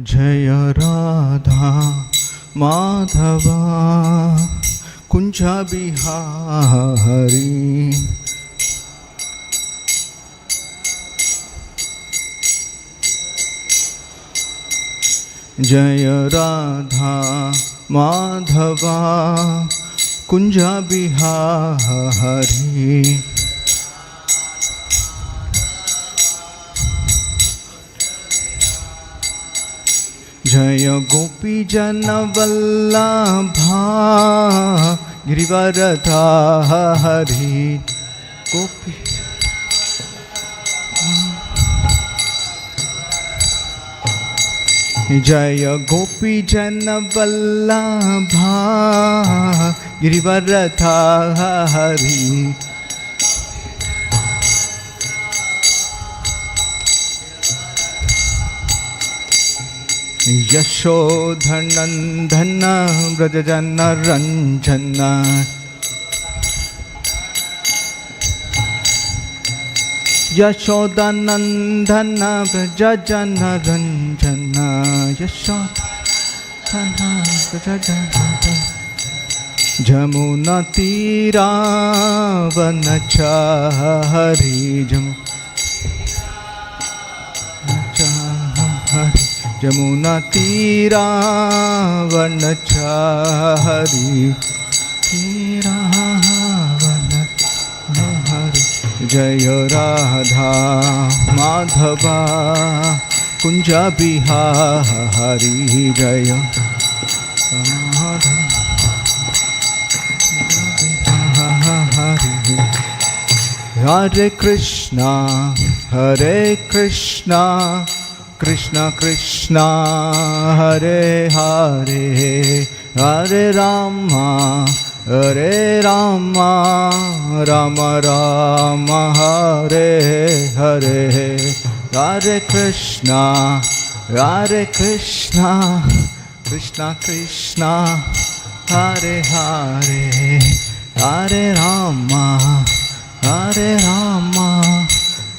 जय राधा माधवा कुंज बिहारी जय राधा माधवा कुंज बिहारी जय गोपी जन वल्लभा गिरिवरधारी गोपी जय गोपी जन वल्लभा गिरिवरधारी यशोधनंदन व्रजजन रंजन यशोदानंदन व्रजजन रंजन यशोदानंदन व्रजजन जमुना तीरा वनचारी जमुना तीरा वनचारी तीरा वनचारी जय राधा माधवा कुंज बिहारी जय राधा हरे कृष्णा कृष्ण कृष्ण हरे हरे हरे राम राम राम हरे हरे हरे कृष्ण कृष्ण कृष्ण हरे हरे हरे राम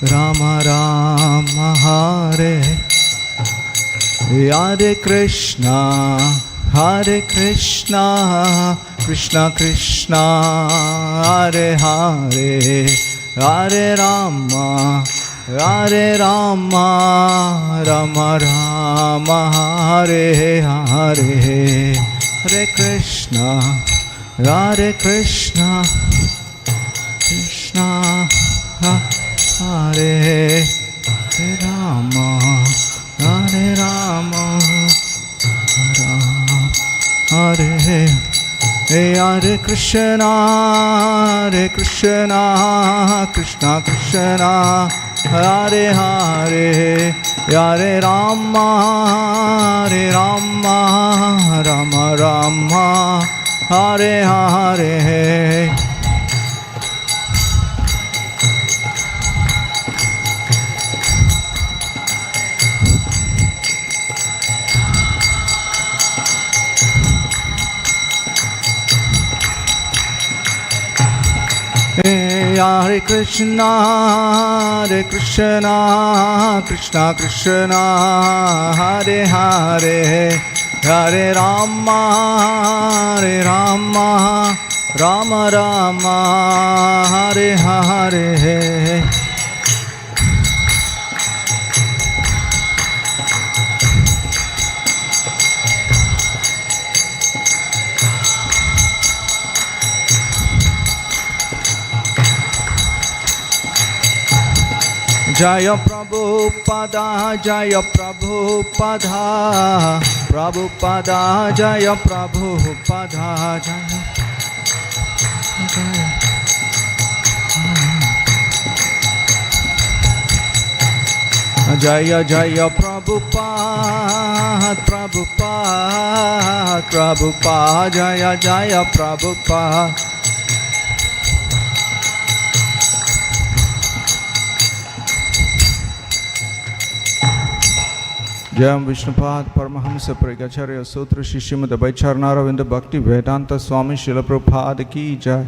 राम राम हरे हरे कृष्णा कृष्ण कृष्ण हरे हरे हरे राम राम राम हरे हरे हरे कृष्णा कृष्ण हरे Ram Hare Hare Krishna Krishna Krishna Hare Hare Hare Ram Ram Hare Hare Hare Krishna Krishna Krishna Hare Hare Hare Rama Rama Rama Hare Hare Jaya Prabhupada Jaya Prabhupada Prabhupada Jaya Prabhupada Jaya Jaya Prabhupada Prabhupada Jaya Jaya Prabhupada Jayam Vishnupad Paramhans परिगचार्य सूत्र शिष्यमद वैचरणारविंद भक्ति वेदांत स्वामी शिल प्रभुपाद की जय।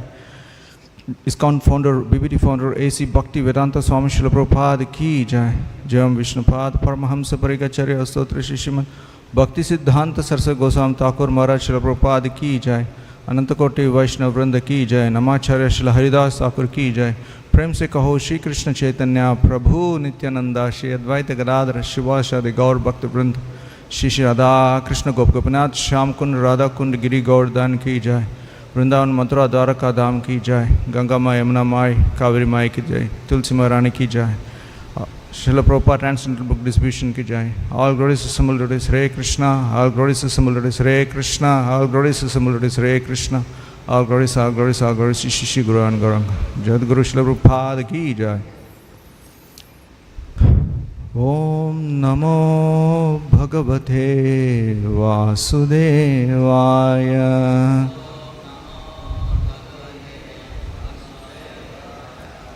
ISKCON founder, BBT founder, AC Bhakti Vedanta Swami Srila Prabhupada ki jai. Jayam Vishnupad Paramahamsa Parikacharya Stotra Shishiman Bhakti Siddhanta Sarsa Goswam Thakur Maharaj Srila Prabhupada ki jai. Anantakoti Vaishnav Vrinda ki jai. Namacharya Srila Haridas Thakur ki jai. प्रेम से कहो श्री कृष्ण चैतन्य प्रभु नित्यानंदा श्री अद्वैत गदाधर शिवासादि गौर भक्त वृंद श्री श्री राधा कृष्ण गोप गोपीनाथ श्याम कुंड राधा कुंड गिरी गौरदान की जय। वृंदावन मथुरा द्वारका धाम की जय। गंगा माँ यमुना माई कावेरी माई की जय। तुलसी महारानी की जय। Srila Prabhupada Transcendental Book Distribution की जय। All glories assembled devotees Hare Krishna. All glories assembled devotees Hare Krishna. All glories assembled devotees Hare Krishna. All glories, all glories, all glories, Shri Shri Guru and Gauranga. Jadguru Srila Prabhupada ki jai. Om Namo Bhagavate Vasudevaya.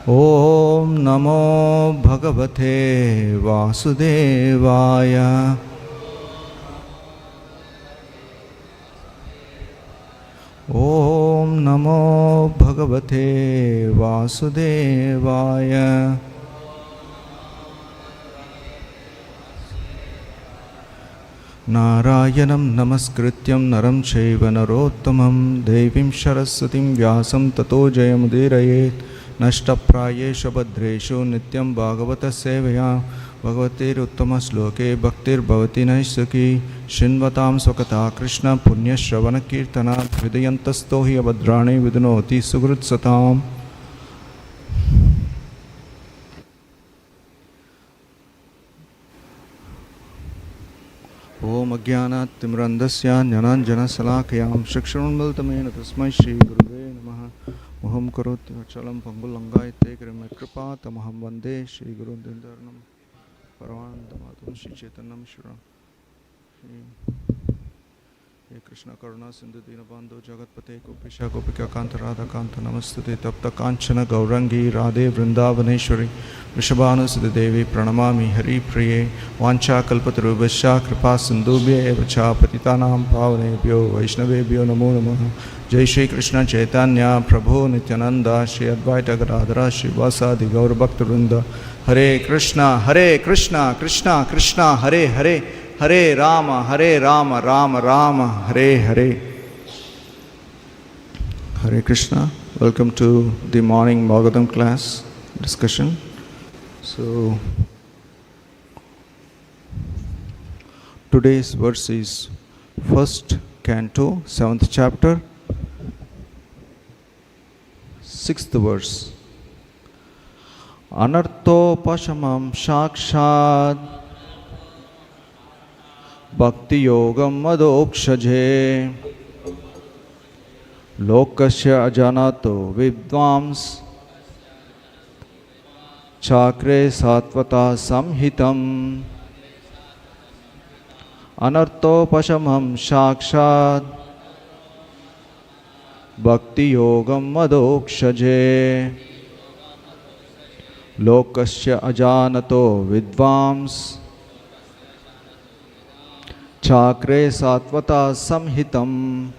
Om Namo Bhagavate Vasudevaya. Om Namo Bhagavate Vasudevaya. Narayanam Namaskrityam Naram Chaiva Narottamam Devim Saraswatim Vyasam Tato Jayamudiraye Nashtaprayeshu Bhadreshu Nityam Bhagavata Sevaya Bhagavatir Uttama Sloke Bhaktir Bhavati Naisaki Shinvatam Swakata Krishna Punya Shravana Kirtana Vidayantastohi Abhadrani Vidunoti Sugrut Satam. Om Ajnana Timrandasya Jnananjana Salakayam Shikshanunmaltamena Tasmai Shri Guruve Namaha. Moham Karoti Vachalam Pangulangai Tekrimme Kripa Tamaham Vande Shri Guru Dindarnam Paravandamatam Shri Chaitanyam Shri Krishna Karuna Sindhu Dinabandhu Jagatpate Gopisha Gopika Kanta Radha Kanta Namastute Tapta Kanchana Gaurangi Radhe Vrindavaneshwari Vrishabhanu Siddha Devi Pranamami Hari Priye Vancha Kalpatarubhasya Kripa Sindhubhya Evacha Patitanam Pavanebhyo Vaishnavebhyo Namo Namaha. Jai Shri Krishna Chaitanya Prabhu Nityananda Shri Advaita Gadadhara Shri Vasadi Gaur Bhakta Vrinda. Hare Krishna Krishna Krishna Hare Hare Hare Rama Rama Rama Hare Hare. Hare Krishna. Welcome to the morning Bhagavatam class discussion. So today's verse is 1st Canto, 7th chapter, 6th verse. Anartho pashamam shakshad Bhakti yogam madokshaje Lokasya ajanato vidvams Chakre satvata samhitam. Anartho pashamam shakshad Bhakti yogam madokshaje Lokasya ajanato vidvams Chakre satvata samhitam.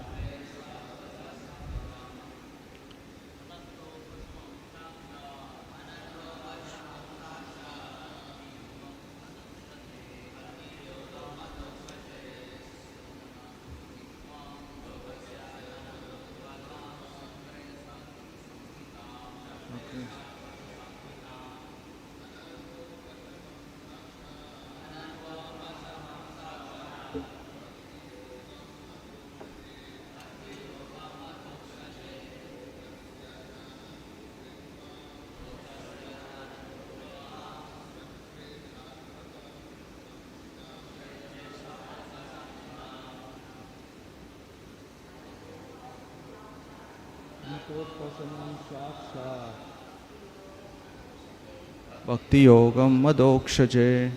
Bhakti yogam madokshaje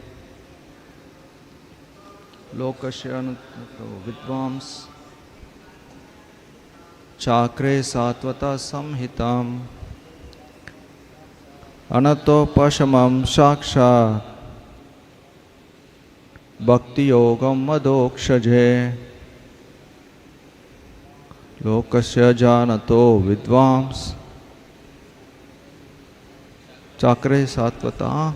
Lokasya vidvams Chakre satvata samhitam. Anato pashamam shaksha Bhakti yogam madokshaje Lokasya janato vidvams Chakre Satvata.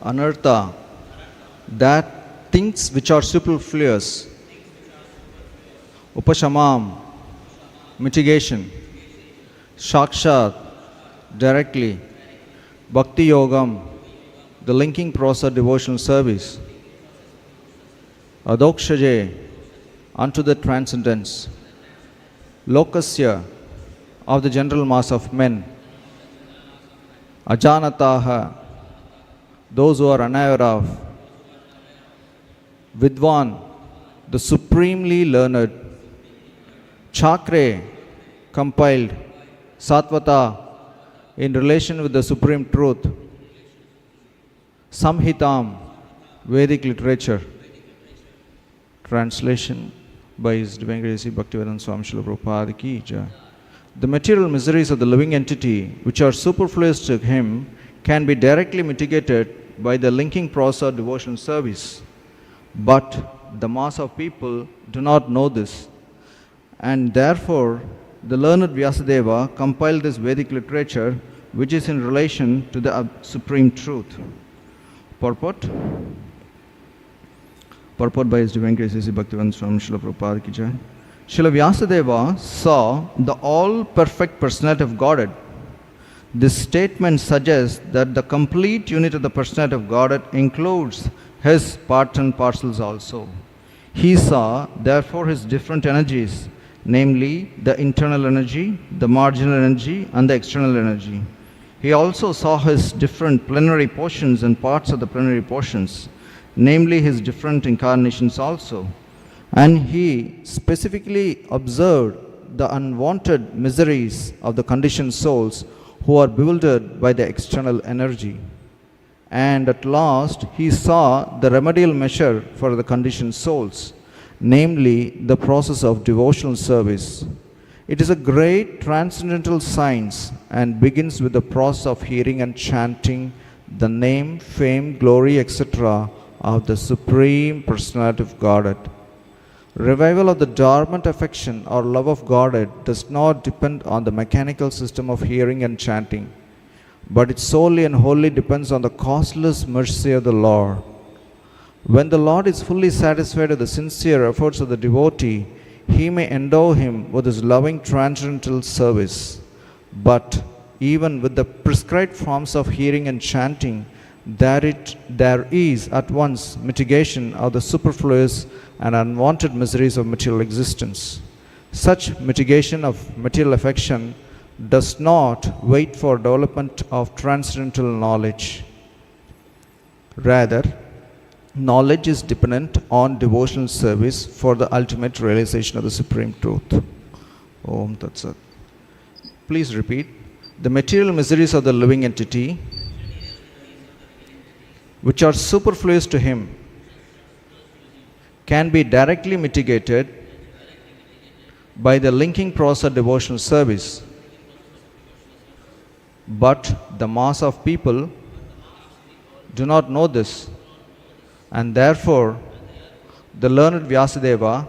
Anartha, that things which are superfluous. Upashamam, mitigation. Shakshat, directly. Bhakti Yogam, the linking process devotional service. Adokshaje, unto the transcendence. Lokasya, of the general mass of men. Ajanataha, those who are unaware of. Vidwan, the supremely learned. Chakre, compiled. Satvata, in relation with the supreme truth. Samhitam, Vedic literature. Translation by His Divine Grace Bhaktivedanta Swami Srila Prabhupada Ki Jai. The material miseries of the living entity, which are superfluous to him, can be directly mitigated by the linking process of devotional service. But the mass of people do not know this, and therefore the learned Vyasadeva compiled this Vedic literature, which is in relation to the supreme truth. Purport by His Divine Grace Bhaktivedanta Swami Srila Prabhupada Ki Jai. Srila Vyasadeva saw the all-perfect personality of Godhead. This statement suggests that the complete unit of the personality of Godhead includes his part and parcels also. He saw, therefore, his different energies, namely the internal energy, the marginal energy, and the external energy. He also saw his different plenary portions and parts of the plenary portions, namely his different incarnations also. And he specifically observed the unwanted miseries of the conditioned souls who are bewildered by the external energy. And at last he saw the remedial measure for the conditioned souls, namely the process of devotional service. It is a great transcendental science and begins with the process of hearing and chanting the name, fame, glory, etc. of the Supreme Personality of Godhead. Revival of the dormant affection or love of Godhead does not depend on the mechanical system of hearing and chanting, but it solely and wholly depends on the causeless mercy of the Lord. When the Lord is fully satisfied with the sincere efforts of the devotee, he may endow him with his loving transcendental service. But even with the prescribed forms of hearing and chanting, there is at once mitigation of the superfluous and unwanted miseries of material existence. Such mitigation of material affection does not wait for development of transcendental knowledge. Rather, knowledge is dependent on devotional service for the ultimate realization of the supreme truth. Om Tat Sat. Please repeat. The material miseries of the living entity, which are superfluous to him, can be directly mitigated by the linking process of devotional service. But the mass of people do not know this, and therefore the learned Vyasadeva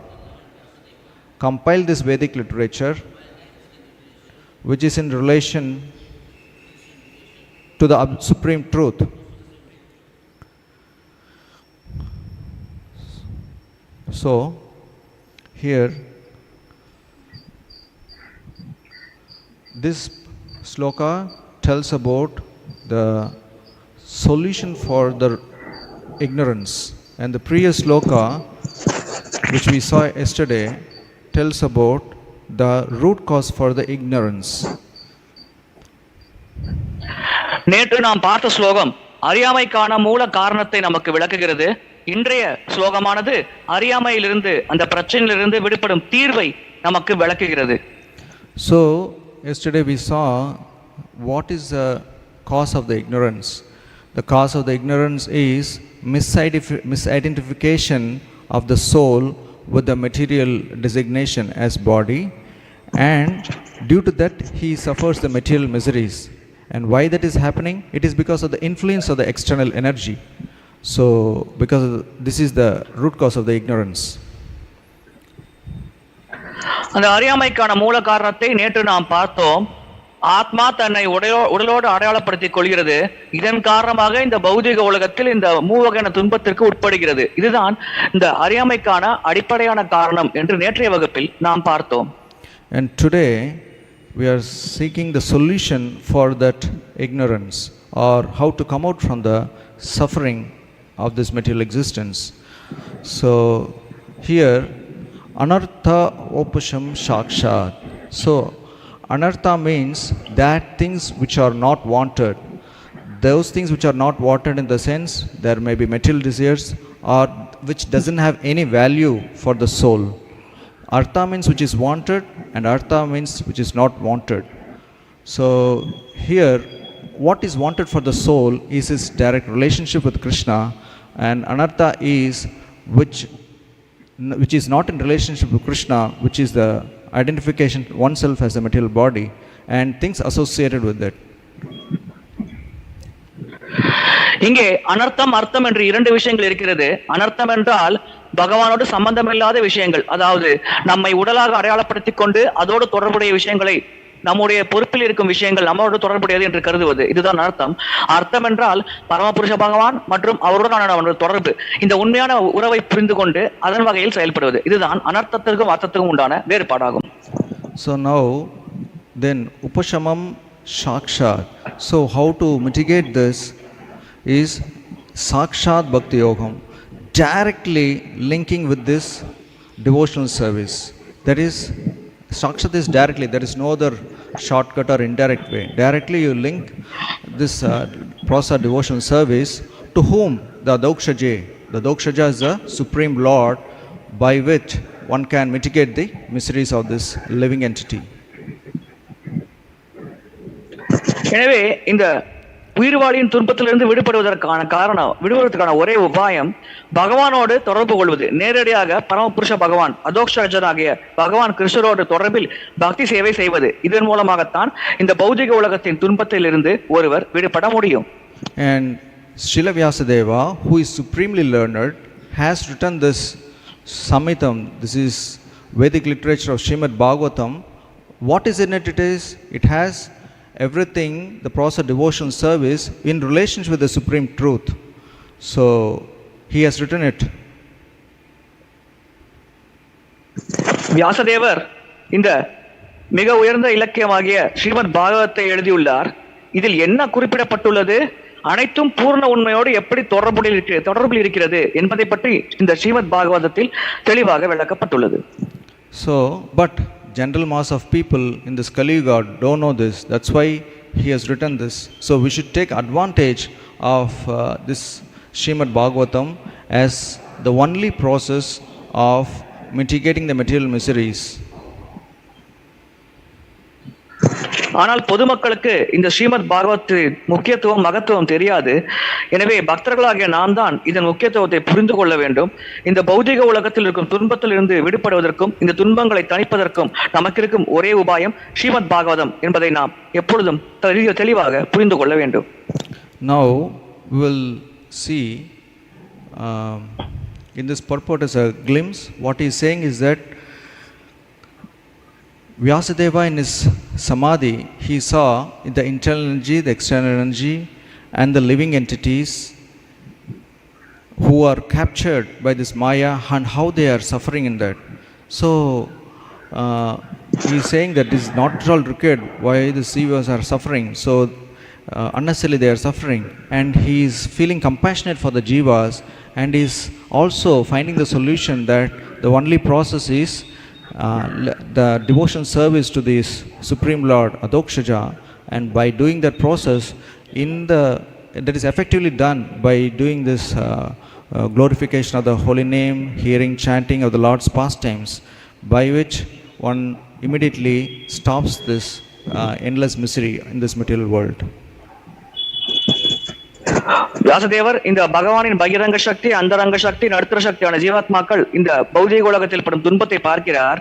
compiled this Vedic literature, which is in relation to the supreme truth. So, here, this sloka tells about the solution for the ignorance, and the previous sloka, which we saw yesterday, tells about the root cause for the ignorance. நேற்று நாம் பார்த்த ஸ்லோகம் அறியாமைக்கான மூல காரணத்தை நமக்கு விளக்குகிறது. இன்றைய ஸ்லோகமானது அறியாமையிலிருந்து அந்த பிரச்சனையிலிருந்து விடுபடும் தீர்வை நமக்கு விளக்குகிறது. So yesterday we saw what is the cause of the ignorance. The cause of the ignorance is misidentification of the soul with the material designation as body, and due to that he suffers the material miseries. And why that is happening? It is because of the influence of the external energy. So, because this is the root cause of the ignorance. அந்த அறியாமைக்கான மூல காரணத்தை நேற்று நாம் பார்த்தோம். ஆத்மா தன்னை உடலோடு அடையாளப்படுத்திக் கொள்கிறது. இதன் காரணமாக இந்த பௌதிக உலகத்தில் இந்த மூவகையான துன்பத்திற்கு உட்படுகிறது. இதுதான் இந்த அறியாமைக்கான அடிப்படையான காரணம் என்று நேற்றைய வகுப்பில் நாம் பார்த்தோம். And today we are seeking the solution for that ignorance, or how to come out from the suffering of this material existence. So here anartha opasham shakshat. So anartha means that things which are not wanted. Those things which are not wanted in the sense there may be material desires or which doesn't have any value for the soul. Artha means which is wanted, and artha means which is not wanted. So here what is wanted for the soul is his direct relationship with Krishna, and anartha is which is not in relationship with Krishna, which is the identification oneself as a material body and things associated with it. இங்கே அனர்த்தம் அர்த்தம் என்று இரண்டு விஷயங்கள் இருக்கிறது. அனர்த்தம் என்றால் பகவானோடு சம்பந்தமில்லாத விஷயங்கள், அதாவது நம்மை உடலாக அடையாளப்படுத்திக் கொண்டு அதோடு தொடர்புடைய விஷயங்களை, நம்முடைய பொறுப்பில் இருக்கும் விஷயங்கள் நம்மளோடு தொடர்புடையது என்று கருதுவது, இதுதான் அர்த்தம். அர்த்தம் என்றால் பரமபுருஷ பகவான் மற்றும் அவருடனான தொடர்பு, இந்த உண்மையான உறவை புரிந்து கொண்டு அதன் வகையில் செயல்படுவது, இதுதான் அனர்த்தத்திற்கும் அர்த்தத்துக்கும் உண்டான வேறுபாடாகும். So now then upashamam shakshat. So how to mitigate this is sakshat bhakti yogam, directly linking with this devotional service. That is, sakshat is directly, there is no other shortcut or indirect way. Directly you link this process of devotional service to whom? The dokshaje. The dokshaja is the supreme lord by which one can mitigate the miseries of this living entity. எனவே இந்த உயிர்வாளியின் துன்பத்திலிருந்து விடுபடுவதற்கான ஒரே உபாயம் பகவானோடு தொடர்பு கொள்வது. நேரடியாக பரமபுருஷ பகவான் அதோக்ஷஜனாகிய பகவான் கிருஷ்ணரோடு தொடர்பில் பக்தி சேவை செய்வது. இதன் மூலமாகத்தான் இந்த பௌதிக உலகத்தின் துன்பத்திலிருந்து ஒருவர் விடுபட முடியும். And Srila Vyasadeva, who is supremely learned, has written this Samhitam. This is Vedic literature of Srimad Bhagavatam. What is in it? It has everything, the process of devotional service in relationship with the supreme truth. So he has written it. வியாசதேவர் இந்த மிக உயர்ந்த இலக்கியமாகிய ஸ்ரீமத் பாகவத்தை எழுதியுள்ளார். இதில் என்ன குறிப்பிடப்பட்டுள்ளது, அனைத்தும் பூர்ண உண்மையோடு எப்படி தொடர்பில் இருக்கிறது என்பதை பற்றி இந்த ஸ்ரீமத் பாகவதத்தில் தெளிவாக விளக்கப்பட்டுள்ளது. So but general mass of people in this Kali Yuga don't know this. That's why he has written this. So we should take advantage of this Srimad Bhagavatam as the only process of mitigating the material miseries. ஆனால் பொதுமக்களுக்கு இந்த ஸ்ரீமத் பாகவத்தின் முக்கியத்துவம் மகத்துவம் தெரியாது. எனவே பக்தர்களாகிய நாம் தான் இதன் முக்கியத்துவத்தை புரிந்து கொள்ள வேண்டும். இந்த பௌதிக உலகத்தில் இருக்கும் துன்பத்தில் இருந்து விடுபடுவதற்கும் இந்த துன்பங்களை தணிப்பதற்கும் நமக்கு இருக்கும் ஒரே உபாயம் ஸ்ரீமத் பாகவதம் என்பதை நாம் எப்பொழுதும் தெளிவாக புரிந்து கொள்ள வேண்டும். Now we will see in this purport as a glimpse. What he is saying is that Vyasadeva in his samadhi, he saw the internal energy, the external energy and the living entities who are captured by this Maya and how they are suffering in that. So he is saying that this is not at all required why the jivas are suffering. So unnecessarily they are suffering, and he is feeling compassionate for the jivas, and is also finding the solution that the only process is the devotion service to this Supreme Lord Adokshaja, and by doing that process that is effectively done by doing this glorification of the holy name, hearing, chanting of the Lord's pastimes, by which one immediately stops this endless misery in this material world. வியாசதேவர் இந்த பகவானின் பகிரங்க சக்தி, அந்தரங்க சக்தி, நடுத்தர சக்தியான ஜீவாத்மாக்கள் இந்த பௌதிக உலகத்தில் படும் துன்பத்தை பார்க்கிறார்.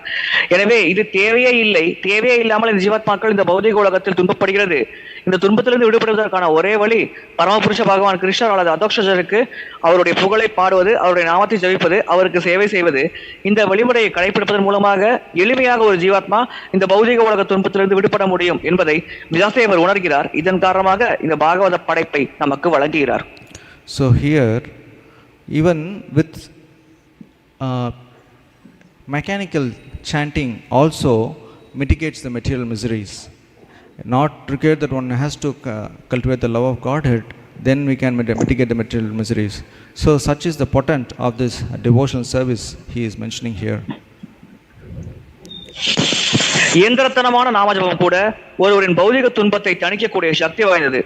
எனவே இது தேவையே இல்லாமல் இந்த ஜீவாத்மாக்கள் இந்த பௌதிக உலகத்தில் துன்பப்படுகிறது. இந்த துன்பத்திலிருந்து விடுபடுவதற்கான ஒரே வழி பரமபுருஷ பகவான் கிருஷ்ணர் அல்லது அதோக்ஷருக்கு அவருடைய புகழை பாடுவது, அவருடைய நாமத்தை ஜபிப்பது, அவருக்கு சேவை செய்வது. இந்த வழிமுறையை கடைபிடிப்பதன் மூலமாக எளிமையாக ஒரு ஜீவாத்மா இந்த பௌதிக உலக துன்பத்திலிருந்து விடுபட முடியும் என்பதை வியாசதேவர் உணர்கிறார். இதன் காரணமாக இந்த பாகவத படைப்பை நமக்கு வழங்குகிறார். So here, even with mechanical chanting also mitigates the material miseries. Not required that one has to cultivate the love of Godhead, then we can mitigate the material miseries. So such is the potent of this devotional service he is mentioning here. இயந்திரத்தனமான நாமஜபம் கூட ஒருவரின் பௌதிக துன்பத்தை தணிக்கக்கூடிய சக்தி வாய்ந்தது.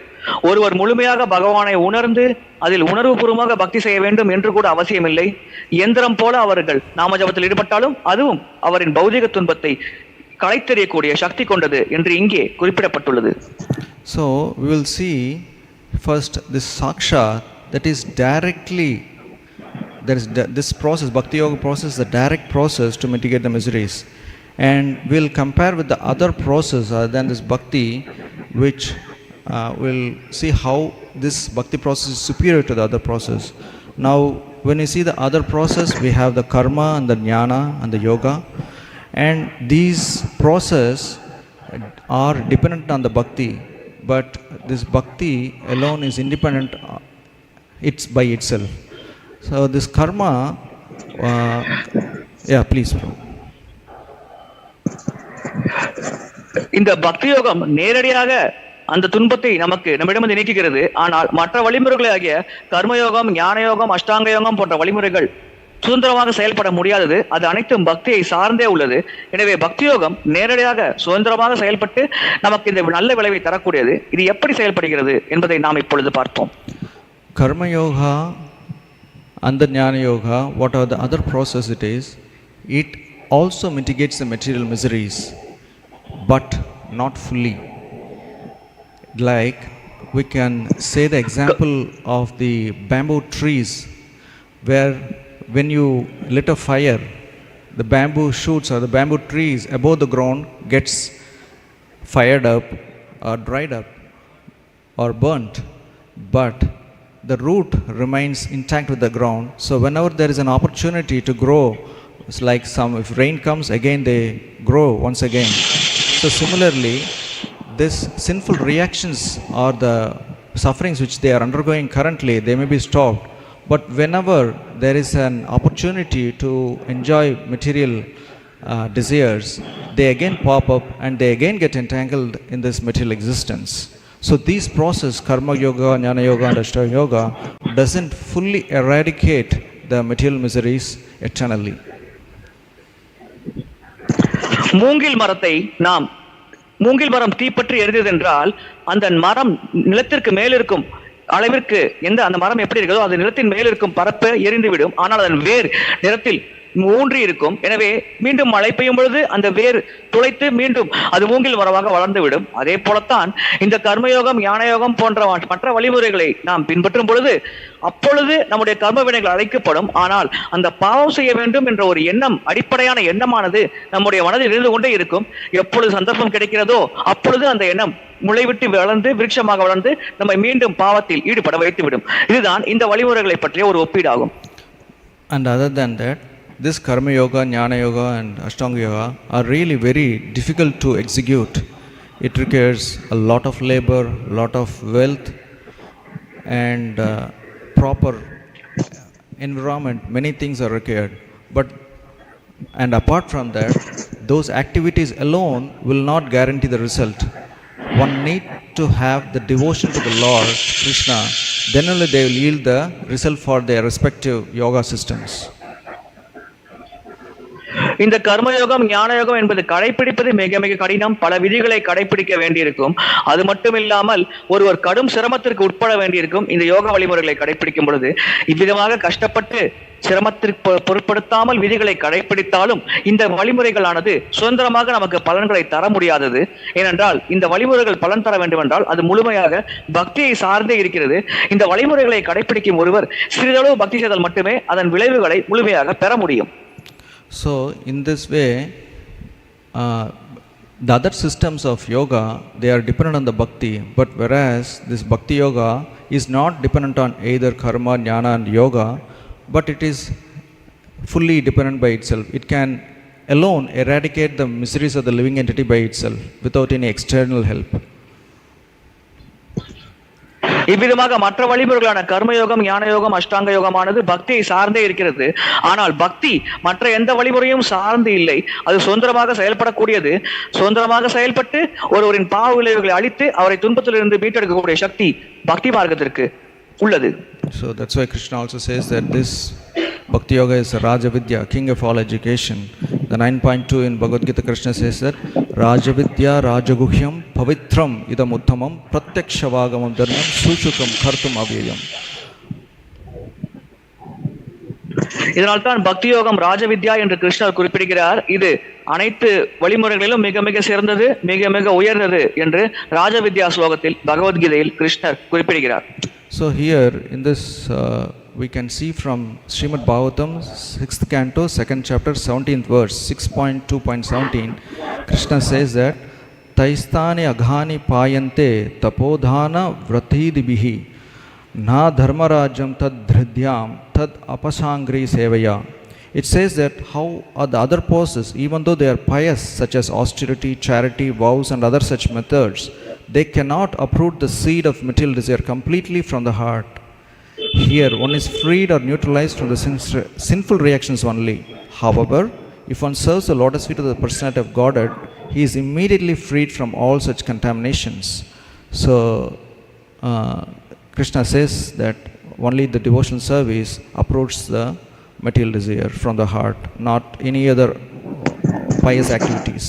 ஒருவர் முழுமையாக பகவானை உணர்ந்து அதில் உணர்வுபூர்வமாக பக்தி செய்ய வேண்டும் என்று கூட அவசியமில்லை. இயந்திரம் போல அவர்கள் நாமஜபத்தில் ஈடுபட்டாலும் அதுவும் அவரின் பௌதிக துன்பத்தை களைத்தெறியக்கூடிய சக்தி கொண்டது என்று இங்கே குறிப்பிடப்பட்டுள்ளது. So we will see first this saksha, that is directly, there is this process, bhakti yoga process, the direct process to mitigate the miseries. And we'll compare with the other process other than this bhakti, which we'll see how this bhakti process is superior to the other process. Now when you see the other process, we have the karma and the jnana and the yoga, and these process are dependent on the bhakti, but this bhakti alone is independent, it's by itself. So this karma, yeah, please bro. இந்த பக்தி யோகம் நேரடியாக அந்த துன்பத்தை நம்மிடமிருந்து நீக்குகிறது. ஆனால் மற்ற வழிமுறைகளை ஆகிய கர்மயோகம், ஞான யோகம், அஷ்டாங்க யோகம் போன்ற வழிமுறைகள் சுதந்திரமாக செயல்பட முடியாதது. அது அனைத்தும் பக்தியை சார்ந்தே உள்ளது. எனவே பக்தி யோகம் நேரடியாக சுதந்திரமாக செயல்பட்டு நமக்கு இந்த நல்ல விளைவை தரக்கூடியது. இது எப்படி செயல்படுகிறது என்பதை நாம் இப்பொழுது பார்ப்போம். Karma-yoga and the Jnana-yoga, whatever the other process it is, it also mitigates the material miseries, but not fully. Like we can say the example of the bamboo trees, where when you lit a fire, the bamboo shoots or the bamboo trees above the ground gets fired up or dried up or burnt, but the root remains intact with the ground. So whenever there is an opportunity to grow, it's like if rain comes, again they grow once again. So similarly, this sinful reactions or the sufferings which they are undergoing currently, they may be stopped. But whenever there is an opportunity to enjoy material desires, they again pop up and they again get entangled in this material existence. So these process, karma yoga, jnana yoga and ashtanga yoga, doesn't fully eradicate the material miseries eternally. மூங்கில் மரம் தீப்பற்றி எரிந்தது என்றால் அந்த மரம் நிலத்திற்கு மேல் இருக்கும் அளவிற்கு அந்த மரம் எப்படி இருக்கிறதோ அது நிலத்தின் மேல் இருக்கும் பரப்பை எரிந்துவிடும். ஆனால் அதன் வேர் நிலத்தில் ஊன்றி இருக்கும். எனவே மீண்டும் மழை பெய்யும் பொழுது அந்த வேர் துளைத்து மீண்டும் அது மூங்கில் மரமாக வளர்ந்துவிடும். அதே போலத்தான் இந்த கர்மயோகம், ஞானயோகம் போன்ற மற்ற வழிமுறைகளை நாம் பின்பற்றும் பொழுது அப்பொழுது நம்முடைய கர்ம வினைகள் அழைக்கப்படும். ஆனால் அந்த பாவம் செய்ய வேண்டும் என்ற ஒரு எண்ணம், அடிப்படையான எண்ணமானது நம்முடைய மனதில் இருந்து கொண்டே இருக்கும். எப்பொழுது சந்தர்ப்பம் கிடைக்கிறதோ அப்பொழுது அந்த எண்ணம் முளைவிட்டு வளர்ந்து விருட்சமாக வளர்ந்து நம்மை மீண்டும் பாவத்தில் ஈடுபட வைத்துவிடும். இதுதான் இந்த வழிமுறைகளை பற்றிய ஒரு ஒப்பீடாகும். And other than that, this karma yoga, jnana yoga and ashtanga yoga are really very difficult to execute. It requires a lot of labor, lot of wealth and proper environment. Many things are required. And apart from that, those activities alone will not guarantee the result. One need to have the devotion to the Lord Krishna, then only they will yield the result for their respective yoga systems. இந்த கர்மயோகம், ஞானயோகம் என்பது கடைபிடிப்பது மிக மிக கடினம். பல விதிகளை கடைபிடிக்க வேண்டியிருக்கும். அது மட்டும் இல்லாமல் ஒருவர் கடும் சிரமத்திற்கு உட்பட வேண்டியிருக்கும். இந்த யோக வழிமுறைகளை கடைபிடிக்கும் பொழுது இவ்விதமாக கஷ்டப்பட்டு சிரமத்திற்கு பொருட்படுத்தாமல் விதிகளை கடைபிடித்தாலும் இந்த வழிமுறைகளானது சுதந்திரமாக நமக்கு பலன்களை தர முடியாதது. ஏனென்றால் இந்த வழிமுறைகள் பலன் தர வேண்டும் என்றால் அது முழுமையாக பக்தியை சார்ந்தே இருக்கிறது. இந்த வழிமுறைகளை கடைபிடிக்கும் ஒருவர் சிறிதளவு பக்தி செய்தால் மட்டுமே அதன் விளைவுகளை முழுமையாக பெற முடியும். So in this way, The other systems of yoga, they are dependent on the bhakti, but whereas this bhakti yoga is not dependent on either karma, jnana and yoga, but it is fully dependent by itself. It can alone eradicate the miseries of the living entity by itself without any external help. இவ்விதமாக மற்ற வழிமுறைகளான கர்மயோகம், ஞான யோகம், அஷ்டாங்க யோகமானது பக்தியை சார்ந்தே இருக்கிறது. ஆனால் பக்தி மற்ற எந்த வழிமுறையும் சார்ந்து இல்லை. அது சுதந்திரமாக செயல்படக்கூடியது. சுதந்திரமாக செயல்பட்டு ஒருவரின் பாவ விளைவுகளை அழித்து அவரை துன்பத்திலிருந்து மீட்டெடுக்கக்கூடிய சக்தி பக்தி மார்க்கத்திற்கு உள்ளது. So that's why Krishna also says that this Bhakti Yoga is Raja Vidya, king of all education. The 9.2 in Bhagavad Gita, Krishna says that Raja Vidya Rajaguhyam Pavitram Idam Uttamam Pratyakshavagamam Dharmam Sushukam Khartum Avyayam. இதனால்தான் பக்தி யோகம் ராஜவித்யா என்று கிருஷ்ணர் குறிப்பிடுகிறார். இது அனைத்து வழிமுறைகளிலும் மிக மிக சிறந்தது, மிக மிக உயர்ந்தது என்று ராஜவித்யா ஸ்லோகத்தில் பகவத்கீதையில் கிருஷ்ணர் குறிப்பிடுகிறார். So here in this we can see from Srimad Bhagavatam 6th canto 2nd chapter 17th verse 6.2.17, Krishna says that Taistani aghani payante tapodhana vratidibhi na dharmarajam tad dhridyam tad apasangri sevaya. It says that how are the other poses, even though they are pious such as austerity, charity, vows and other such methods, they cannot uproot the seed of material desire completely from the heart. Here one is freed or neutralized from the sinful reactions only. However, if one serves the lotus feet of the personality of Godhead, he is immediately freed from all such contaminations. So Krishna says that only the devotional service uproots the material desire from the heart, not any other pious activities.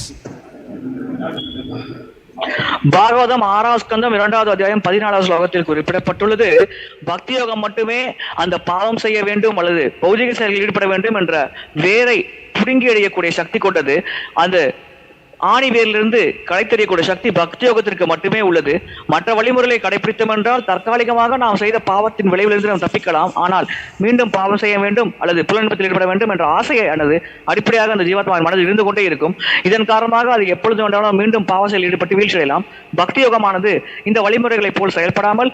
Bhagavatam 6ஆம் ஸ்கந்தம் 2வது அத்தியாயம் 14வது ஸ்லோகத்தில் குறிப்பிடப்பட்டுள்ளது, பக்தி யோகம் மட்டுமே அந்த பாவம் செய்ய வேண்டும் அல்லது பௌதிக செயல்களில் ஈடுபட வேண்டும் என்ற வேரை புடுங்கி எறியக்கூடிய சக்தி கொண்டது. அந்த ஆணிவேரிலிருந்து களைத்தெறியக்கூடிய சக்தி பக்தி யோகத்திற்கு மட்டுமே உள்ளது. மற்ற வழிமுறைகளை கடைபிடித்தோம் என்றால் தற்காலிகமாக நாம் செய்த பாவத்தின் விளைவிலிருந்து நாம் தப்பிக்கலாம். ஆனால் மீண்டும் பாவம் செய்ய வேண்டும் அல்லது புலன்பத்தில் ஈடுபட வேண்டும் என்ற ஆசையானது அடிப்படையாக அந்த ஜீவாத்மா மனதில் இருந்து கொண்டே இருக்கும். இதன் காரணமாக அது எப்பொழுது வேண்டாலும் மீண்டும் பாவ செயலில் ஈடுபட்டு வீழ்ச்சியடையலாம். பக்தி யோகமானது இந்த வழிமுறைகளைப் போல் செயல்படாமல்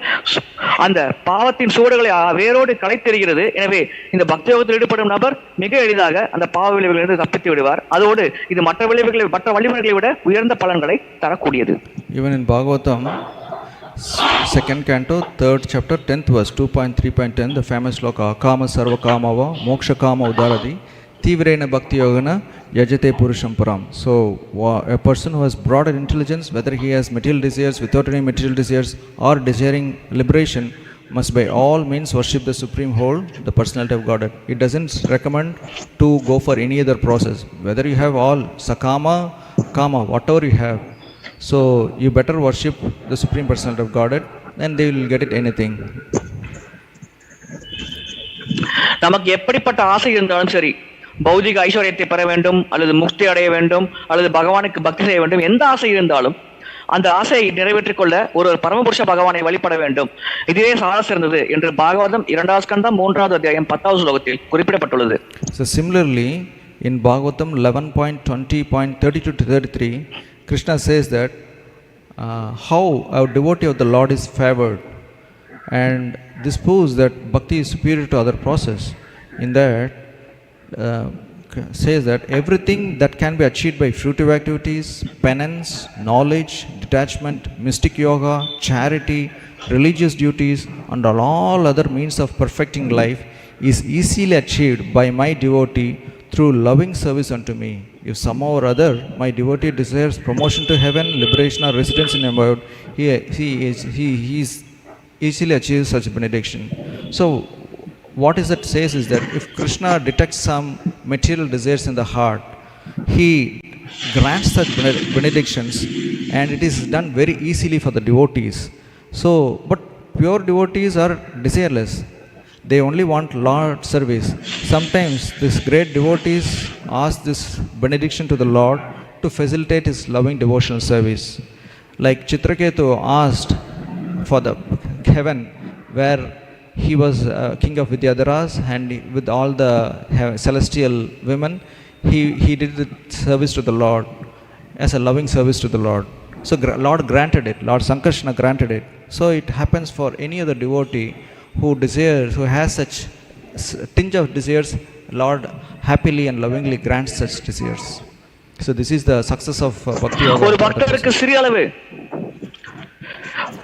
அந்த பாவத்தின் சூடுகளை வேரோடு களைத்தெறிகிறது. எனவே இந்த பக்தி யோகத்தில் ஈடுபடும் நபர் மிக எளிதாக அந்த பாவ விளைவுகளிலிருந்து தப்பித்து விடுவார். அதோடு இது மற்ற வழிமுறைகளை விட உயர்ந்த பலன்களை தரக்கூடியது. Even in Bhagavatam 2nd canto 3rd chapter 10th verse 2.3.10, the famous sloka Kama Sarva Kamava Moksha Kama Udaradi Tivrena Bhakti Yogana Yajate Purusham Param. So a person who has broader intelligence, whether he has material desires, without any material desires, or desiring liberation, must by all means worship the Supreme Whole, the personality of Godhead. It doesn't recommend to go for any other process. Whether you have all Sakama, Kama, whatever you have, so you better worship the Supreme Personality of Godhead, then they will get it anything. நமக்கு எப்படிப்பட்ட ஆசை இருந்தாலும் சரி, பௌதிக ஐஸ்வர்யத்தை பெற வேண்டும் அல்லது முக்தி அடைய வேண்டும் அல்லது பகவானுக்கு பக்தி செய்ய வேண்டும், எந்த ஆசை இருந்தாலும் அந்த ஆசையை நிறைவேற்றிக் கொள்ள ஒரு பரமபுருஷ பகவானை வழிபட வேண்டும். இதுவே சால சிறந்தது என்று பாகவதம் 2வது ஸ்கந்தம் 3வது அத்தியாயம் 10வது ஸ்லோகத்தில் குறிப்பிடப்பட்டுள்ளது. So similarly in Bhagavatam 11.20.32 to 33, Krishna says that how our devotee of the Lord is favored, and this proves that bhakti is superior to other process. In that says that everything that can be achieved by fruitive activities, penance, knowledge, detachment, mystic yoga, charity, religious duties and all other means of perfecting life is easily achieved by my devotee through loving service unto me. If somehow or other my devotee desires promotion to heaven, liberation or residence in abode, he is easily achieves such benediction. So what is that says is that if Krishna detects some material desires in the heart, he grants such benedictions, and it is done very easily for the devotees. So but pure devotees are desireless. They only want Lord service. Sometimes these great devotees ask this benediction to the Lord to facilitate his loving devotional service. Like Chitraketu asked for the heaven where he was king of Vidyadharas, and with all the celestial women he did the service to the Lord. as a loving service to the Lord. So Lord granted it, Lord Sankarshana granted it. So it happens for any other devotee who desires, who has such tinge of desires, Lord happily and lovingly grants such desires. So this is the success of Bhakti Yoga.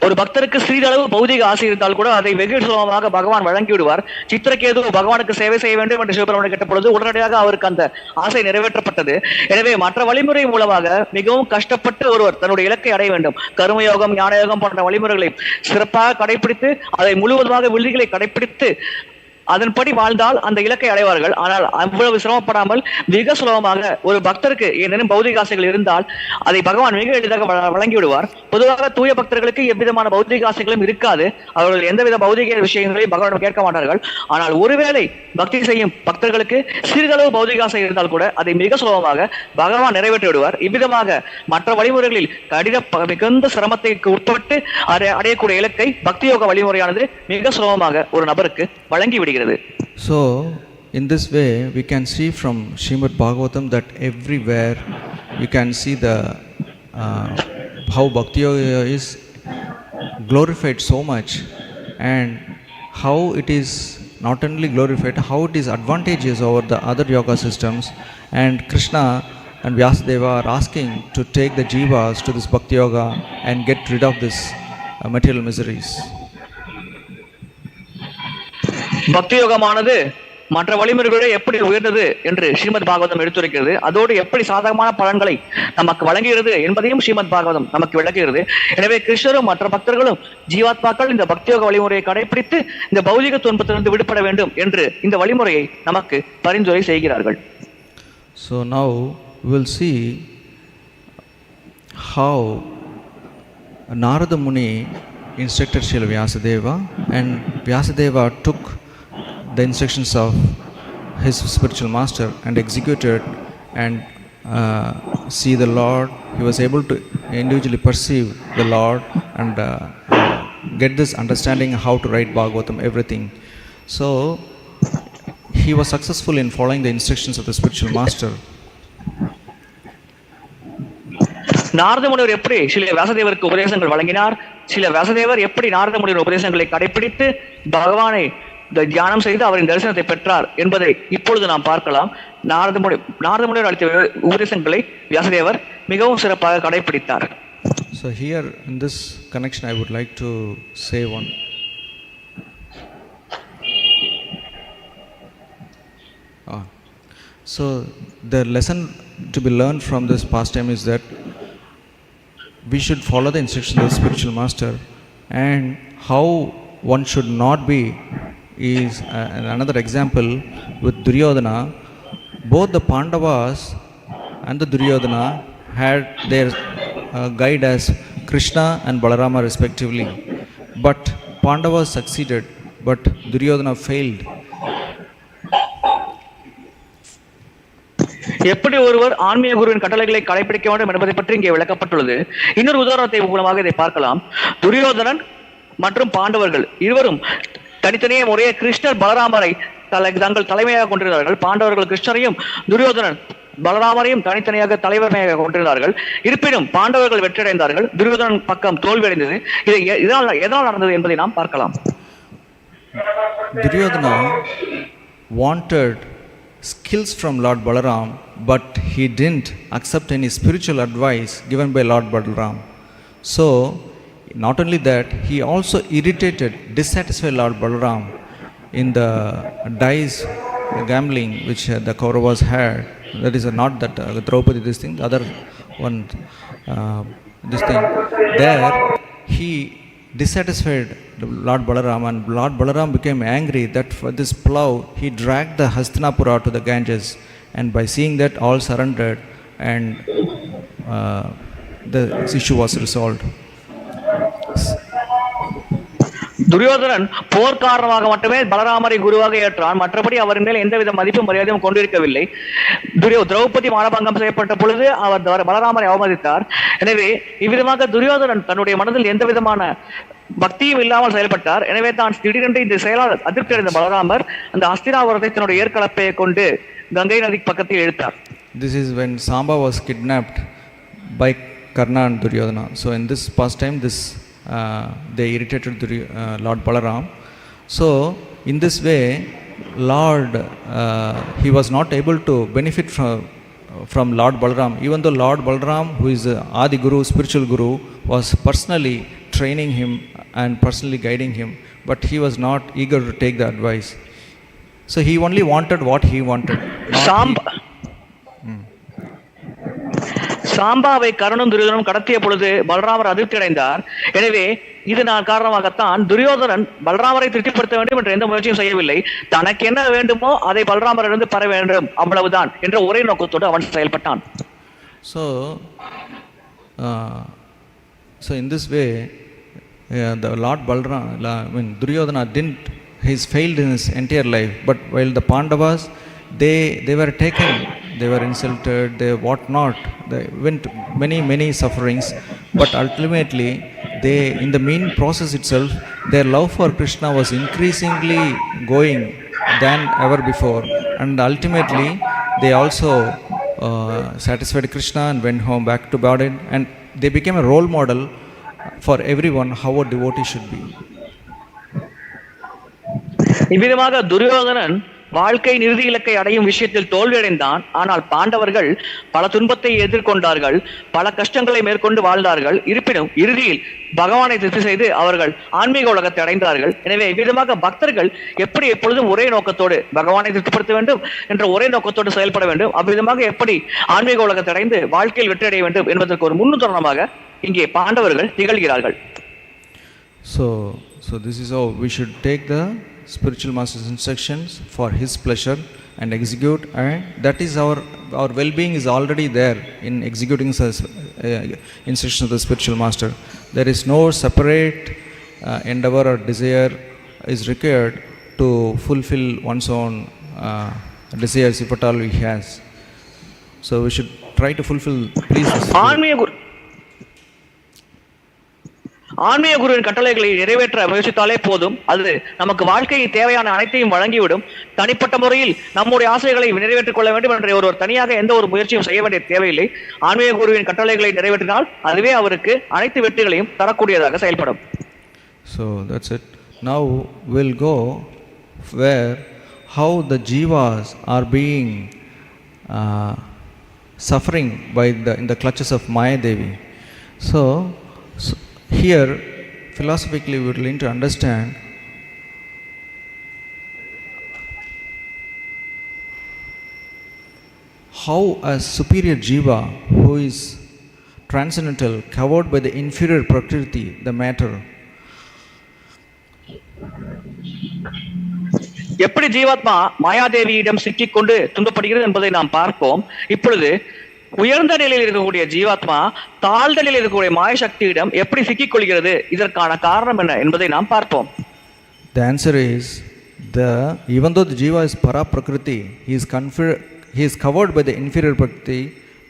ஒரு பக்தருக்கு சிறிதளவு பௌதிக ஆசை இருந்தால் கூட அதை வெகு சுலபமாக பகவான் வழங்கி விடுவார். சித்திரகேது பகவானுக்கு சேவை செய்ய வேண்டும் என்று சிவபெருமானை கேட்ட பொழுது உடனடியாக அவருக்கு அந்த ஆசை நிறைவேற்றப்பட்டது. எனவே மற்ற வழிமுறை மூலமாக மிகவும் கஷ்டப்பட்டு ஒருவர் தன்னுடைய இலக்கை அடைய வேண்டும். கர்மயோகம், ஞானயோகம் போன்ற வழிமுறைகளை சிறப்பாக கடைபிடித்து அதை முழுவதுமாக விதிகளை கடைபிடித்து அதன்படி வாழ்ந்தால் அந்த இலக்கை அடைவார்கள். ஆனால் அவ்வளவு சிரமப்படாமல் மிக சுலபமாக ஒரு பக்தருக்கு ஏதேனும் பௌதிக ஆசைகள் இருந்தால் அதை பகவான் மிக எளிதாக வழங்கி விடுவார். பொதுவாக தூய பக்தர்களுக்கு எவ்விதமான பௌதிக ஆசைகளும் இருக்காது. அவர்கள் எந்தவித பௌதிக விஷயங்களையும் பகவான் கேட்க மாட்டார்கள். ஆனால் ஒருவேளை பக்தி செய்யும் பக்தர்களுக்கு சிறிதளவு பௌதிக ஆசை இருந்தால் கூட அதை மிக சுலபமாக பகவான் நிறைவேற்றி விடுவார். இவ்விதமாக மற்ற வழிமுறைகளில் மிகுந்த சிரமத்தை உட்பட்டு அடையக்கூடிய இலக்கை பக்தி யோக வழிமுறையானது மிக சுலபமாக ஒரு நபருக்கு வழங்கி விடுகிறது. So, in this way, we can see from Srimad Bhagavatam that everywhere we can see the how Bhakti Yoga is glorified so much, and how it is not only glorified, how it is advantageous over the other yoga systems. And Krishna and Vyasadeva are asking to take the jivas to this Bhakti Yoga and get rid of this material miseries. பக்தி யோகமானது மற்ற வழிமுறைகளோடு எப்படி உயர்ந்தது என்று ஸ்ரீமத் பாகவதம் எடுத்துரைக்கிறது. அதோடு எப்படி சாதகமான பலன்களை நமக்கு வழங்குகிறது என்பதையும் ஸ்ரீமத் பாகவதம் நமக்கு விளக்குகிறது. எனவே கிருஷ்ணரும் மற்ற பக்தர்களும் ஜீவாத்மாக்கள் இந்த பக்தி யோக வழிமுறையை கடைபிடித்து இந்த பௌதிக துன்பத்திலிருந்து விடுபட வேண்டும் என்று இந்த வழிமுறையை நமக்கு பரிந்துரை செய்கிறார்கள். So now we will see how Narada Muni instructed Srila Vyasadeva, and Vyasadeva took the instructions of his spiritual master and executed and see the Lord. He was able to individually perceive the Lord and get this understanding how to write Bhagavatam, everything. So he was successful in following the instructions of the spiritual master. Narada முனிவர் எப்படி சில வியாசதேவருக்கு உபதேசங்கள் வழங்கினார், சில வியாசதேவர் எப்படி நாரத முனிவர் உபதேசங்களை கடைபிடித்து பகவானை தியானம் செய்து அவரின் தரிசனத்தை பெற்றார் என்பதை இப்பொழுது நாம் பார்க்கலாம். நாரத முனிவர் அளித்த உபதேசங்களை வியாசதேவர் மிகவும் சிறப்பாக கடைபிடித்தார். So here in this connection I would like to say one. So the lesson to be learned from this pastime is that we should follow the instructions of the spiritual master, and how one should not be is another example with Duryodhana. Both the Pandavas and the Duryodhana had their guide as Krishna and Balarama respectively, but Pandavas succeeded but Duryodhana failed. எப்படி ஒருவர் ஆன்மீக குருவின் கட்டளைகளை கடைபிடிக்க வேண்டும் என்பதை பற்றி இங்கே விளக்கப்பட்டுள்ளது. இன்னொரு உதாரணத்தை மூலமாக இதை பார்க்கலாம். துரியோதனன் மற்றும் பாண்டவர்கள் இருவரும் தனித்தனியே முறையே கிருஷ்ணர் பலராமரை தங்கள் தலைமையாக கொண்டிருந்தார்கள். பாண்டவர்கள் கிருஷ்ணரையும் துரியோதனன் பலராமரையும் தனித்தனியாக தலைவரையாக கொண்டிருந்தார்கள். இருப்பினும் பாண்டவர்கள் வெற்றியடைந்தார்கள், துரியோதனன் பக்கம் தோல்வியடைந்தது. இதை எதனால் நடந்தது என்பதை நாம் பார்க்கலாம். Duryodhana wanted skills from Lord Balaram, but he didn't accept any spiritual advice given by Lord Balaram. So, not only that, he also irritated, dissatisfied Lord Balaram in the dice gambling which the Kauravas had. That is not that Draupadi, this thing, the other one, this thing. There, he dissatisfied Lord Balaram, and Lord Balaram became angry that for this plough he dragged the Hastinapura to the Ganges, and by seeing that all surrendered and the issue was resolved. Duryodhanan போர் காரணமாக மட்டுமே பலராமரை குருவாக ஏற்றான். மற்றபடி அவரின் மேல் எந்தவித மதிப்பு மரியாதையும் கொண்டிருக்கவில்லை. திரௌபதி மானபங்கம் செய்யப்பட்ட பொழுது அவர் பலராமரை அவமதித்தார். எனவே இவ்விதமாக துரியோதனன் தன்னுடைய மனதில் எந்த விதமான பக்தியும் இல்லாமல் செயல்பட்டார். எனவே தான் திடீரென்று இந்த செயலால் அதிருப்தி அடைந்த பலராமர் அந்த ஹஸ்தினாபுரத்தை தன்னுடைய ஏற்கலப்பையை கொண்டு கங்கை நதி பக்கத்தில் இழுத்தார். This is when Samba was kidnapped by Karna and Duryodhana. So in this pastime, they irritated Lord Balaram. So in this way, Lord, he was not able to benefit from Lord Balaram, even though Lord Balaram, who is Adi Guru, spiritual Guru, was personally training him and personally guiding him, but he was not eager to take the advice. So he only wanted what he wanted. சாம்பாவை கர்ணனும் துரியோதனும் கடத்திய பொழுது பலராமர் அதிர்ச்சி அடைந்தார். எனவே இதனால் காரணமாகத்தான் துரியோதனன் பலராமரை திருப்திப்படுத்த வேண்டும் என்ற எந்த முயற்சியும் செய்யவில்லை. தனக்கு என்ன வேண்டுமோ அதை பலராமரிடந்து பெற வேண்டும், அவ்வளவுதான் என்ற ஒரே நோக்கத்தோடு அவன் செயல்பட்டான். So in this way, the Lord Balaram, Duryodhana he's failed in his entire life. But while the Pandavas, they were taken, they were insulted, they what not, they went many sufferings, but ultimately in the mean process itself, their love for Krishna was increasingly going than ever before, and ultimately they also satisfied Krishna and went home back to Bharat, and they became a role model for everyone how a devotee should be. இவ்விதமாக துரியோதனன் வாழ்க்கையின் இறுதி இலக்கை அடையும் விஷயத்தில் தோல்வியடைந்தான். ஆனால் பாண்டவர்கள் பல துன்பத்தை எதிர்கொண்டார்கள், பல கஷ்டங்களை மேற்கொண்டு வாழ்ந்தார்கள். இருப்பினும் இறுதியில் பகவானை திருப்தி செய்து அவர்கள் ஆன்மீக உலகத்தை அடைந்தார்கள். எனவே இவ்விதமாக பக்தர்கள் எப்படி எப்பொழுதும் ஒரே நோக்கத்தோடு பகவானை திருப்திப்படுத்த வேண்டும் என்ற ஒரே நோக்கத்தோடு செயல்பட வேண்டும், அவ்விதமாக எப்படி ஆன்மீக உலகத்தை அடைந்து வாழ்க்கையில் வெற்றி அடைய வேண்டும் என்பதற்கு ஒரு முன்னுதாரணமாக இங்கே பாண்டவர்கள் திகழ்கிறார்கள். So this is how we should take the spiritual master's instructions for his pleasure and execute, and that is our well-being is already there in executing instructions of the spiritual master. There is no separate endeavor or desire is required to fulfill one's own desires, if at all he has. So we should try to fulfill please ஆன்மீக குருவின் கட்டளைகளை நிறைவேற்ற முயற்சித்தாலே போதும். அது நமக்கு வாழ்க்கையின் தேவையான அனைத்தையும் வழங்கிவிடும். தனிப்பட்ட முறையில் நம்முடைய ஆசைகளை நிறைவேற்றிக் கொள்ள வேண்டும் என்ற ஒருவர் தனியாக எந்த ஒரு முயற்சியும் செய்ய வேண்டிய தேவையில்லை. ஆன்மீக குருவின் கட்டளைகளை நிறைவேற்றினால் அதுவே அவருக்கு அனைத்து வெற்றிகளையும் தரக்கூடியதாக செயல்படும். So that's it. Now we'll go where how the jivas are being suffering in the clutches of Maya Devi. So here, philosophically, we would need to understand how a superior jiva who is transcendental, covered by the inferior prakriti, the matter, எப்படி ஜீவாத்மா மாயாதேவியிடம் சிக்கிக்கொண்டு துன்பப்படுகிறது என்பதை நாம் பார்ப்போம். இப்பொழுது உயர்ந்த நிலையில் இருக்கக்கூடிய ஜீவாத்மா தாழ்ந்த நிலையில் இருக்கக்கூடிய மாய சக்தியிடம் எப்படி சிக்கிக் கொள்கிறது, இதற்கான காரணம் என்ன என்பதை நாம் பார்ப்போம். The answer is even though the jiva is para prakriti, he is covered by the inferior prakriti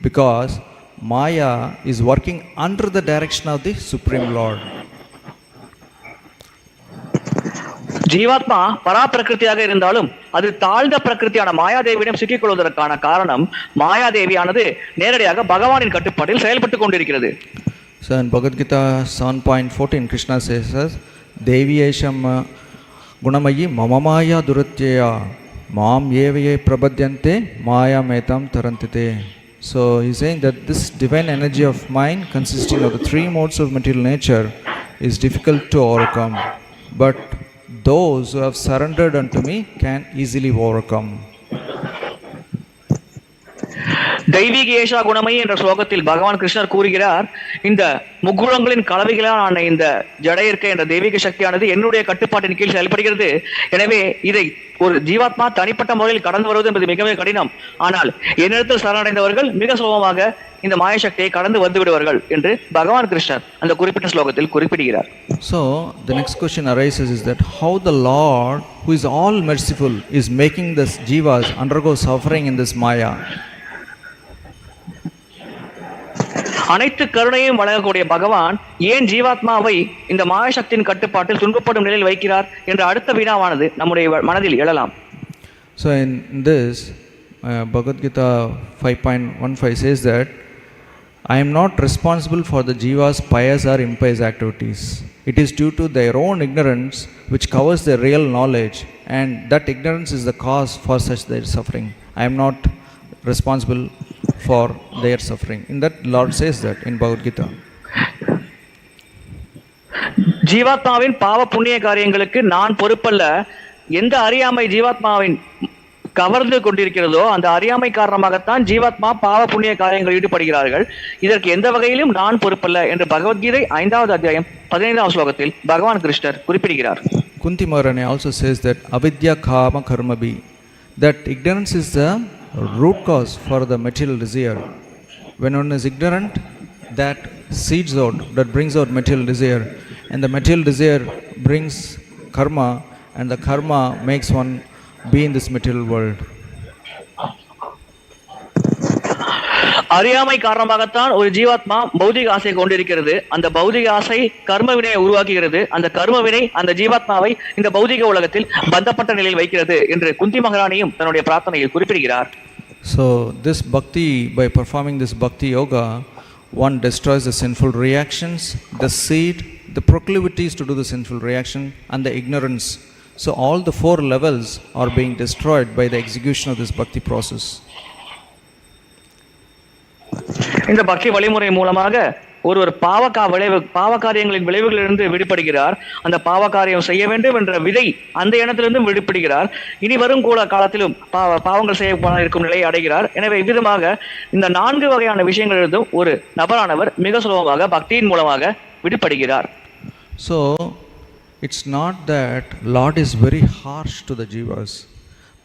because Maya is working under the direction of the Supreme Lord. ஜீவாத்மா பரா பிரகிருத்தியாக இருந்தாலும் அது தாழ்ந்த பிரகிருத்தியான மாயாதேவியிடம் சிக்கிக் கொள்வதற்கான காரணம் மாயாதேவியானது நேரடியாக பகவானின் கட்டுப்பாட்டில் செயல்பட்டுக் கொண்டிருக்கிறது. So in Bhagavad Gita 7.14 Krishna says, Devi Esham Gunamayi Mamamaya Duratya Mam Yevaye Prabhadyante Maya Metam Tarantite. So he's saying that this divine energy of mind consisting of the three modes of material nature is difficult to overcome, but those who have surrendered unto me can easily overcome. தெய்வீக ஏஷா குணமை என்ற ஸ்லோகத்தில் பகவான் கிருஷ்ணர் கூறுகிறார், இந்த முக்குணங்களின் கலவைகளான இந்த ஜட இருக்கை என்ற தெய்வீக சக்தியானது என்னுடைய கட்டுப்பாட்டின் கீழ் செயல்படுகிறது. எனவே இதை ஒரு ஜீவாத்மா தனிப்பட்ட முறையில் கடந்து வருவது என்பது மிக கடினம். ஆனால் என்னிடத்தில் சரணடைந்தவர்கள் மிக சுலபமாக இந்த மாய சக்தியை கடந்து வந்து விடுவார்கள் என்று பகவான் கிருஷ்ணர் அந்த குறிப்பிட்ட ஸ்லோகத்தில் குறிப்பிடுகிறார். So the next question arises is that how the Lord, who is all merciful, is making this jivas undergo suffering in this maya. அனைத்து கருணையும் வழங்கக்கூடிய பகவான் ஏன் ஜீவாத்மாவை இந்த மாய சக்தியின் கட்டுப்பாட்டில் துன்பப்படும் நிலையில் வைக்கிறார் என்ற அடுத்த வினாவானது நம்முடைய மனதில் எழலாம். So in this Bhagavad Gita 5.15 says that I am not responsible for the jiva's pious or impious activities. It is due to their own ignorance which covers their real knowledge, and that ignorance is the cause for such their suffering. I am not responsible for their suffering. In that, Lord says that in Bhagavad Gita. ஜீவாத்மாவின் பாவ புண்ணிய காரியங்களுக்கு நான் பொறுப்பல்ல. எந்த அறியாமை ஜீவாத்மாவின் கவர்ந்து கொண்டிருக்கிறதோ அந்த அறியாமை காரணமாகத்தான் ஜீவாத்மா பாவ புண்ணிய காரியங்கள் ஈடுபடுகிறார்கள். இதற்கு எந்த வகையிலும் நான் பொறுப்பல்ல என்று பகவத்கீதை 5வது அத்தியாயம் 15வது ஸ்லோகத்தில் பகவான் கிருஷ்ணர் குறிப்பிடுகிறார். Kunti Maharani also says that avidya kama karmabi, that ignorance is the root cause for the material desire. When one is ignorant, that seeds out, that brings out material desire, and the material desire brings karma, and the karma makes one be in this material world. அறியாமை காரணமாகத்தான் ஒரு ஜீவாத்மா பௌதிக ஆசை கொண்டிருக்கிறது. அந்த பௌதிக ஆசை கர்ம வினையை உருவாக்குகிறது. அந்த கர்ம வினை அந்த ஜீவாத்மாவை இந்த பௌதிக உலகத்தில் பந்தப்பட்ட நிலையில் வைக்கிறது என்று குந்தி மகாராணியும் தன்னுடைய பிரார்த்தனையில் குறிப்பிடுகிறார். So this bhakti, by performing this bhakti yoga, one destroys the sinful reactions, the seed, the proclivities to do the sinful reaction, and the ignorance. So all the 4 levels are being destroyed by the execution of this bhakti process. இந்த பக்தி வழிமுறை மூலமாக ஒரு பாவகாரியங்களின் விளைவுகளிலிருந்து விடுபடுகிறார். அந்த பாவகாரியம் செய்ய வேண்டும் என்ற விதை அந்த எண்ணத்திலிருந்து விடுபடுகிறார். இனி வரும் காலத்திலும் பாவங்கள் செய்ய இருக்கும் நிலையை அடைகிறார். எனவே இவ்விதமாக இந்த 4 வகையான விஷயங்களிலிருந்தும் ஒரு நபரானவர் மிக சுலபமாக பக்தியின் மூலமாக விடுபடுகிறார். So it's not that Lord is very harsh to the jivas.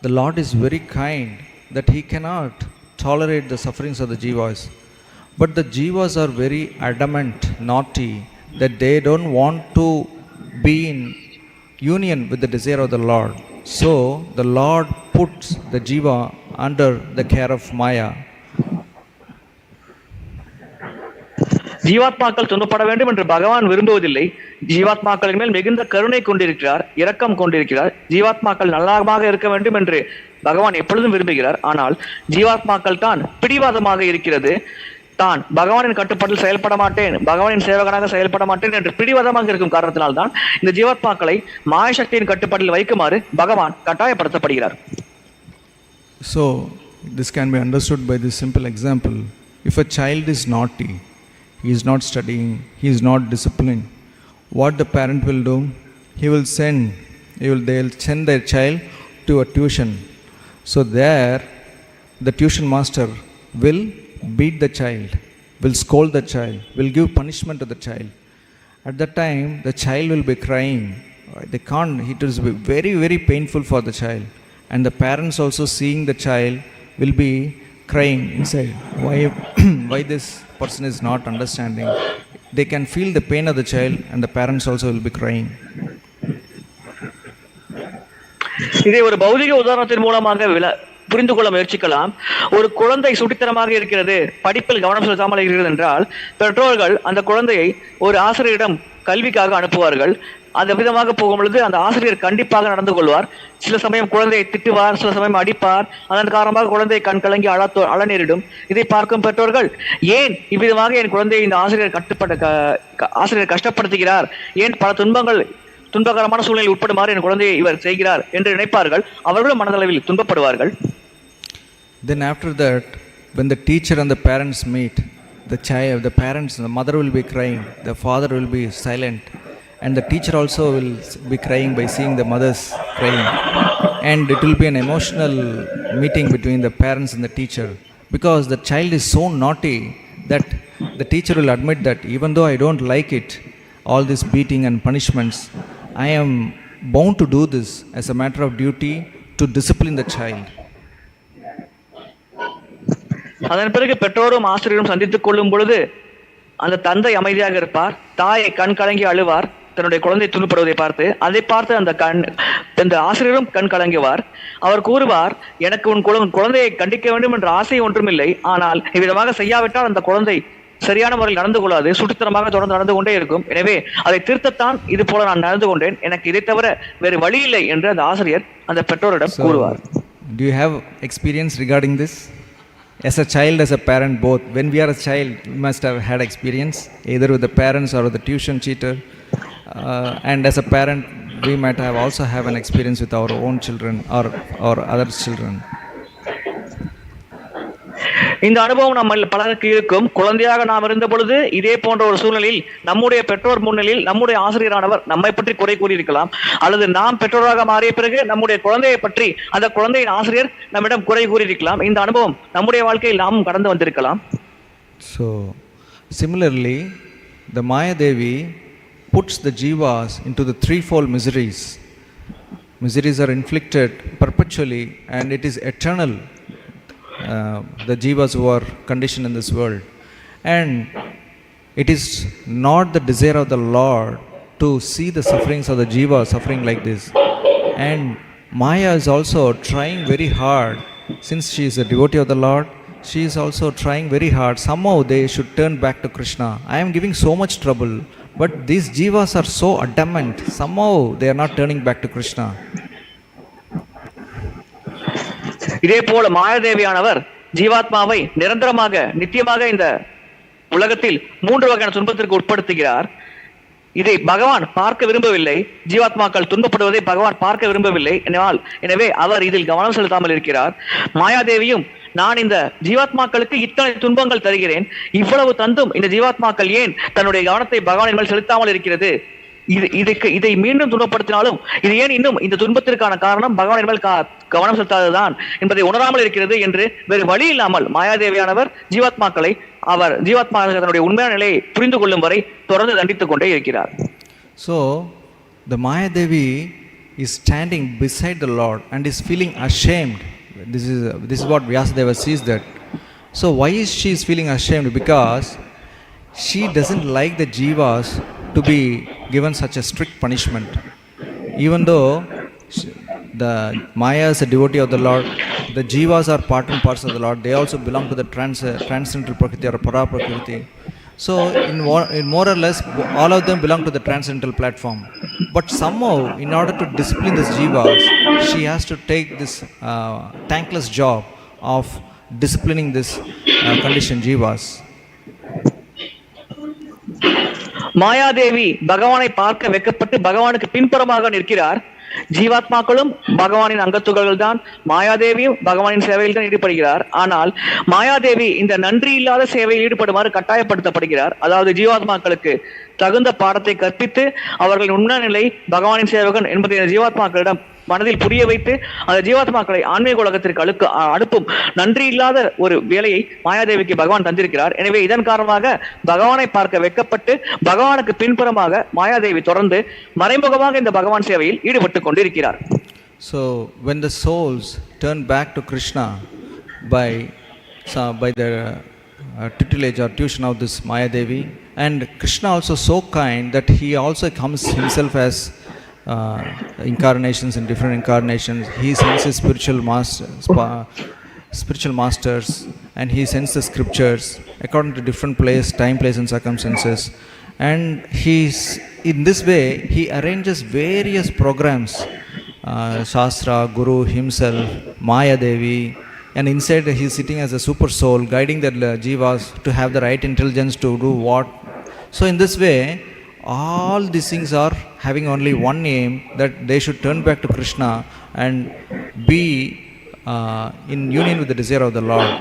The Lord is very kind, that he cannot tolerate the sufferings of the jivas. But the jivas are very adamant, naughty, that they don't want to be in union with the desire of the Lord. So the Lord puts the jiva under the care of Maya. ஜீவாத்மாக்கள் துன்பப்பட வேண்டும் என்று பகவான் விரும்புவதில்லை. ஜீவாத்மாக்களின் மேல் மிகுந்த கருணை கொண்டிருக்கிறார், இரக்கம் கொண்டிருக்கிறார். ஜீவாத்மாக்கள் நல்லாக இருக்க வேண்டும் என்று பகவான் எப்பொழுதும் விரும்புகிறார். ஆனால் ஜீவாத்மாக்கள் தான் பிடிவாதமாக இருக்கிறது. தான் பகவானின் கட்டுப்பாட்டில் செயல்பட மாட்டேன், பகவானின் சேவகனாக செயல்பட மாட்டேன் என்று பிடிவாதமாக இருக்கும் காரணத்தினால்தான் இந்த ஜீவாத்மாக்களை மாயசக்தியின் கட்டுப்பாட்டில் வைக்குமாறு பகவான் கட்டாயப்படுத்தப்படுகிறார். So this can be understood by this simple example. If a child is naughty, he is not studying, he is not disciplined, what the parent will do? They'll send their child to a tuition. So there the tuition master will beat the child, will scold the child, will give punishment to the child. At that time the child will be crying. It will be very, very painful for the child, and the parents also seeing the child will be crying inside. Why this person is not understanding? They can feel the pain of the child, and the parents also will be crying. இதை ஒரு பௌதிக உதாரணத்தின் மூலமாக புரிந்து கொள்ள முயற்சிக்கலாம். ஒரு குழந்தை சுட்டித்தனமாக இருக்கிறது, படிப்பில் கவனம் செலுத்தாமல் இருக்கிறது என்றால் பெற்றோர்கள் அந்த குழந்தையை ஒரு ஆசிரியரிடம் கல்விக்காக அனுப்புவார்கள். அந்த விதமாக போகும் பொழுது அந்த ஆசிரியர் கண்டிப்பாக நடந்து கொள்வார். சில சமயம் குழந்தையை திட்டுவார், சில சமயம் அடிப்பார். அதன் காரணமாக குழந்தை கண் கலங்கி அழ நேரிடும். இதை பார்க்கும் பெற்றோர்கள், ஏன் இவ்விதமாக என் குழந்தையை இந்த ஆசிரியர் கஷ்டப்படுத்துகிறார், ஏன் பல துன்பகரமான சூழ்நிலை உட்படுமாறு என் குழந்தையை இவர் செய்கிறார் என்று நினைப்பார்கள். அவர்களும் மனதளவில் துன்பப்படுவார்கள். Then after that, when the teacher and the parents meet, the parents, the mother will be crying, the father will be silent, and the teacher also will be crying by seeing the mothers crying. And it will be an emotional meeting between the parents and the teacher, because the child is so naughty that the teacher will admit that even though I don't like it, all this beating and punishments, I am bound to do this as a matter of duty to discipline the child. அதன் பிறகு பெற்றோரும் ஆசிரியரும் சந்தித்துக் கொள்ளும் பொழுது அந்த தந்தை அமைதியாக இருப்பார், தாயை கண் கலங்கி அழுவார் தன்னுடைய குழந்தை துன்பப்படுவதை பார்த்து. அதை பார்த்து அந்த ஆசிரியரும் கண் கலங்குவார். அவர் கூறுவார், எனக்கு உன் குழந்தையை கண்டிக்க வேண்டும் என்ற ஆசை ஒன்றுமில்லை, ஆனால் இவ்விதமாக செய்யாவிட்டால் அந்த குழந்தை சரியான முறையில் நடந்து கொள்ளாது, சுட்டுத்தனமாக தொடர்ந்து நடந்து கொண்டே இருக்கும். எனவே அதை திருத்தத்தான் இது போல நான் நடந்து கொண்டேன், எனக்கு இதை தவிர வேறு வழி இல்லை என்று அந்த ஆசிரியர் அந்த பெற்றோரிடம் கூறுவார். Do you have experience regarding this? as a child, as a parent, both. When we are a child, we must have had experience either with the parents or with the tuition cheater. And as a parent, we might have also have an experience with our own children or other children. இந்த அனுபவம் நம்ம பலருக்கு இருக்கும். குழந்தையாக நாம் இருந்த பொழுது இதே போன்ற ஒரு சூழ்நிலையில் நம்முடைய பெற்றோர் முன்னிலையில் நம்முடைய ஆசிரியரானவர் நம்மை பற்றி குறை கூறியிருக்கலாம், அல்லது நாம் பெற்றோராக மாறிய பிறகு நம்முடைய குழந்தையை பற்றி அந்த குழந்தையின் ஆசிரியர் நம்மிடம் குறை கூறியிருக்கலாம். இந்த அனுபவம் நம்முடைய வாழ்க்கையில் நாமும் கடந்து வந்திருக்கலாம். So similarly, the Maya Devi puts the jivas into the threefold miseries. Miseries are inflicted perpetually and it is eternal. The jivas who are conditioned in this world, and it is not the desire of the Lord to see the sufferings of the jiva suffering like this. And Maya is also trying very hard, since she is a devotee of the Lord, she is also trying very hard. Somehow they should turn back to Krishna. I am giving so much trouble, but these jivas are so adamant, somehow they are not turning back to Krishna. இதே போல மாயாதேவியானவர் ஜீவாத்மாவை நிரந்தரமாக நித்தியமாக இந்த உலகத்தில் 3 வகையான துன்பத்திற்கு உட்படுத்துகிறார். இதை பகவான் பார்க்க விரும்பவில்லை. ஜீவாத்மாக்கள் துன்பப்படுவதை பகவான் பார்க்க விரும்பவில்லை. எனவே அவர் இதில் கவனம் செலுத்தாமல் இருக்கிறார். மாயாதேவியும் நான் இந்த ஜீவாத்மாக்களுக்கு இத்தனை துன்பங்கள் தருகிறேன், இவ்வளவு தந்தும் இந்த ஜீவாத்மாக்கள் ஏன் தன்னுடைய கவனத்தை பகவானின் மேல் செலுத்தாமல் இருக்கிறது, இதை மீண்டும் துன்பப்படுத்தினாலும் இது ஏன் இன்னும் இந்த துன்பத்திற்கான காரணம் பகவானின் மேல் கவனம் செலுத்தாததுதான் என்பதை உணராமல் இருக்கிறது என்று வேறு வழி இல்லாமல் மாயாதேவியானவர் ஜீவாத்மாக்கள் தன்னுடைய உண்மையான நிலையை புரிந்து கொள்ளும் வரை தொடர்ந்து தண்டித்துக் கொண்டே இருக்கிறார். So the Maya Devi is standing beside the Lord and is feeling ashamed. This is what Vyasadeva sees that. So why is she feeling ashamed? Because she doesn't like the jivas to be given such a strict punishment. Even though the Maya is a devotee of the Lord, the jivas are part and parcel of the Lord. They also belong to the transcendental Prakriti or Para Prakriti. So in more or less, all of them belong to the transcendental platform. But somehow, in order to discipline these jivas, she has to take this thankless job of disciplining this conditioned jivas. Mayadevi பகவானை பார்க்க வெக்கப்பட்டு பகவானுக்கு பின்புறமாக நிற்கிறார். ஜீவாத்மாக்களும் பகவானின் அங்கத்துகள் தான். மாயாதேவியும் பகவானின் சேவையில் தான் ஈடுபடுகிறார். ஆனால் மாயாதேவி இந்த நன்றி இல்லாத சேவையில் ஈடுபடுமாறு கட்டாயப்படுத்தப்படுகிறார். அதாவது ஜீவாத்மாக்களுக்கு தகுந்த பாடத்தை கற்பித்து அவர்களின் உண்மை நிலை பகவானின் சேவகன் என்பதை ஜீவாத்மாக்களிடம் மனதில் புரிய வைத்து அந்த ஜீவாத்மாக்களை ஆன்மீக உலகத்திற்கு அனுப்பும் நன்றி இல்லாத ஒரு வேலையை மாயாதேவிக்கு பகவான் தந்திருக்கிறார். எனவே இதன் காரணமாக பகவானை பார்க்க வெக்கப்பட்டு பகவானுக்கு பின்புறமாக மாயாதேவி தொடர்ந்து மறைமுகமாக இந்த பகவான் சேவையில் ஈடுபட்டு கொண்டிருக்கிறார். So when the souls turn back to Krishna by the tutelage or tuition of this Mayadevi, and Krishna also so kind that he also comes himself as incarnations in different incarnations. He sends his spiritual masters, and he sends the scriptures according to different time, place and circumstances. And in this way he arranges various programs, Shastra, Guru himself, Maya Devi, and inside he is sitting as a super soul guiding the jivas to have the right intelligence to do what. So in this way all these things are having only one aim, that they should turn back to Krishna and be in union with the desire of the Lord.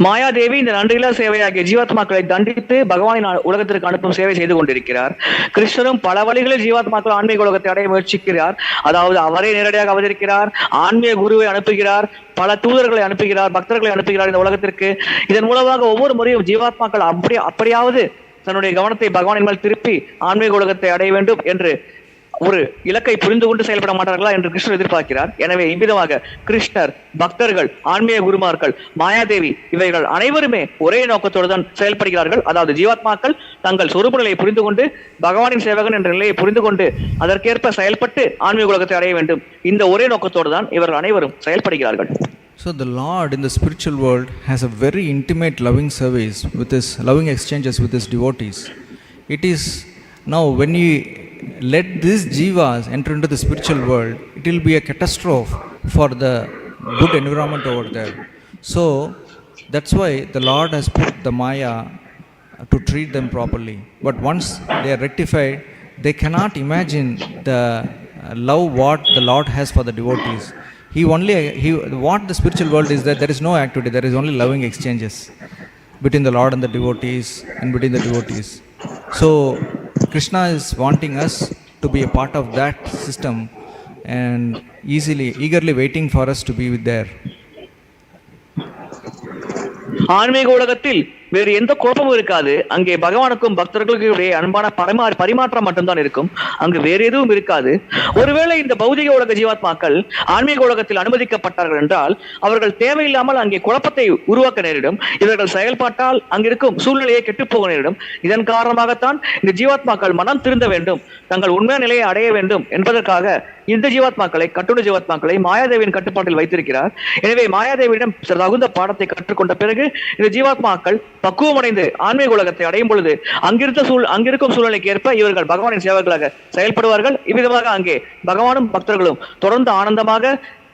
Mayadevi இந்த நன்றியில்லா சேவையாகிய ஜீவாத்மாக்களை தண்டித்து பகவானின் உலகத்திற்கு அனுப்பும் சேவை செய்து கொண்டிருக்கிறார். கிருஷ்ணரும் பல வழிகளில் ஜீவாத்மாக்கள் ஆன்மீக உலகத்தை அடைய முயற்சிக்கிறார். அதாவது அவரே நேரடியாக அவதரிக்கிறார், ஆன்மீக குருவை அனுப்புகிறார், பல தூதர்களை அனுப்புகிறார், பக்தர்களை அனுப்புகிறார் இந்த உலகத்திற்கு. இதன் மூலமாக ஒவ்வொரு முறையும் ஜீவாத்மாக்கள் அப்படியாவது தன்னுடைய கவனத்தை பகவானின் மேல் திருப்பி ஆன்மீக உலகத்தை அடைய வேண்டும் என்று ஒரு இலக்கை புரிந்து கொண்டு செயல்பட மாட்டார்களா என்று கிருஷ்ணர் எதிர்பார்க்கிறார். எனவே இவ்விதமாக கிருஷ்ணர், பக்தர்கள், ஆன்மீக குருமார்கள், மாயாதேவி இவைகள் அனைவருமே ஒரே நோக்கத்தோடு தான் செயல்படுகிறார்கள். அதாவது ஜீவாத்மாக்கள் தங்கள் சொரூப நிலையை புரிந்து கொண்டு பகவானின் சேவகன் என்ற நிலையை புரிந்து கொண்டு அதற்கேற்ப செயல்பட்டு ஆன்மீக உலகத்தை அடைய வேண்டும். இந்த ஒரே நோக்கத்தோடு தான் இவர்கள் அனைவரும் செயல்படுகிறார்கள். So the Lord in the spiritual world has a very intimate loving service with his loving exchanges with his devotees. It is now when he let these jivas enter into the spiritual world, it will be a catastrophe for the good environment over there. So that's why the Lord has put the Maya to treat them properly. But once they are rectified, they cannot imagine the love what the Lord has for the devotees. What the spiritual world is that there is no activity, there is only loving exchanges between the Lord and the devotees and between the devotees. So Krishna is wanting us to be a part of that system and eagerly waiting for us to be there. ஆன்மீக உலகத்தில் வேறு எந்த குழப்பமும் இருக்காது. அங்கே பகவானுக்கும் பக்தர்களுக்கும் இடையே அன்பான பரிமாற்றம் மட்டும்தான் இருக்கும். அங்கு வேறு எதுவும் இருக்காது. ஒருவேளை இந்த பௌதிக உலக ஜீவாத்மாக்கள் ஆன்மீக உலகத்தில் அனுமதிக்கப்பட்டார்கள் என்றால் அவர்கள் தேவையில்லாமல் அங்கே குழப்பத்தை உருவாக்க நேரிடும். இவர்கள் செயல்பாட்டால் அங்கிருக்கும் சூழ்நிலையை கெட்டுப்போக நேரிடும். இதன் காரணமாகத்தான் இந்த ஜீவாத்மாக்கள் மனம் திருந்த வேண்டும், தங்கள் உண்மையான நிலையை அடைய வேண்டும் என்பதற்காக இந்த ஜீவாத்மாக்களை, கட்டுண்ட ஜீவாத்மாக்களை மாயாதேவியின் கட்டுப்பாட்டில் வைத்திருக்கிறார். எனவே மாயாதேவியிடம் தகுந்த பாடத்தை கற்றுக்கொண்ட பிறகு இந்த ஜீவாத்மாக்கள் பக்குவமடைந்து ஆன்மீக உலகத்தை அடையும் பொழுது அங்கிருக்கும் சூழ்நிலைக்கு ஏற்ப இவர்கள் பகவானின் சேவர்களாக செயல்படுவார்கள். இவ்விதமாக அங்கே பகவானும் பக்தர்களும் தொடர்ந்து ஆனந்தமாக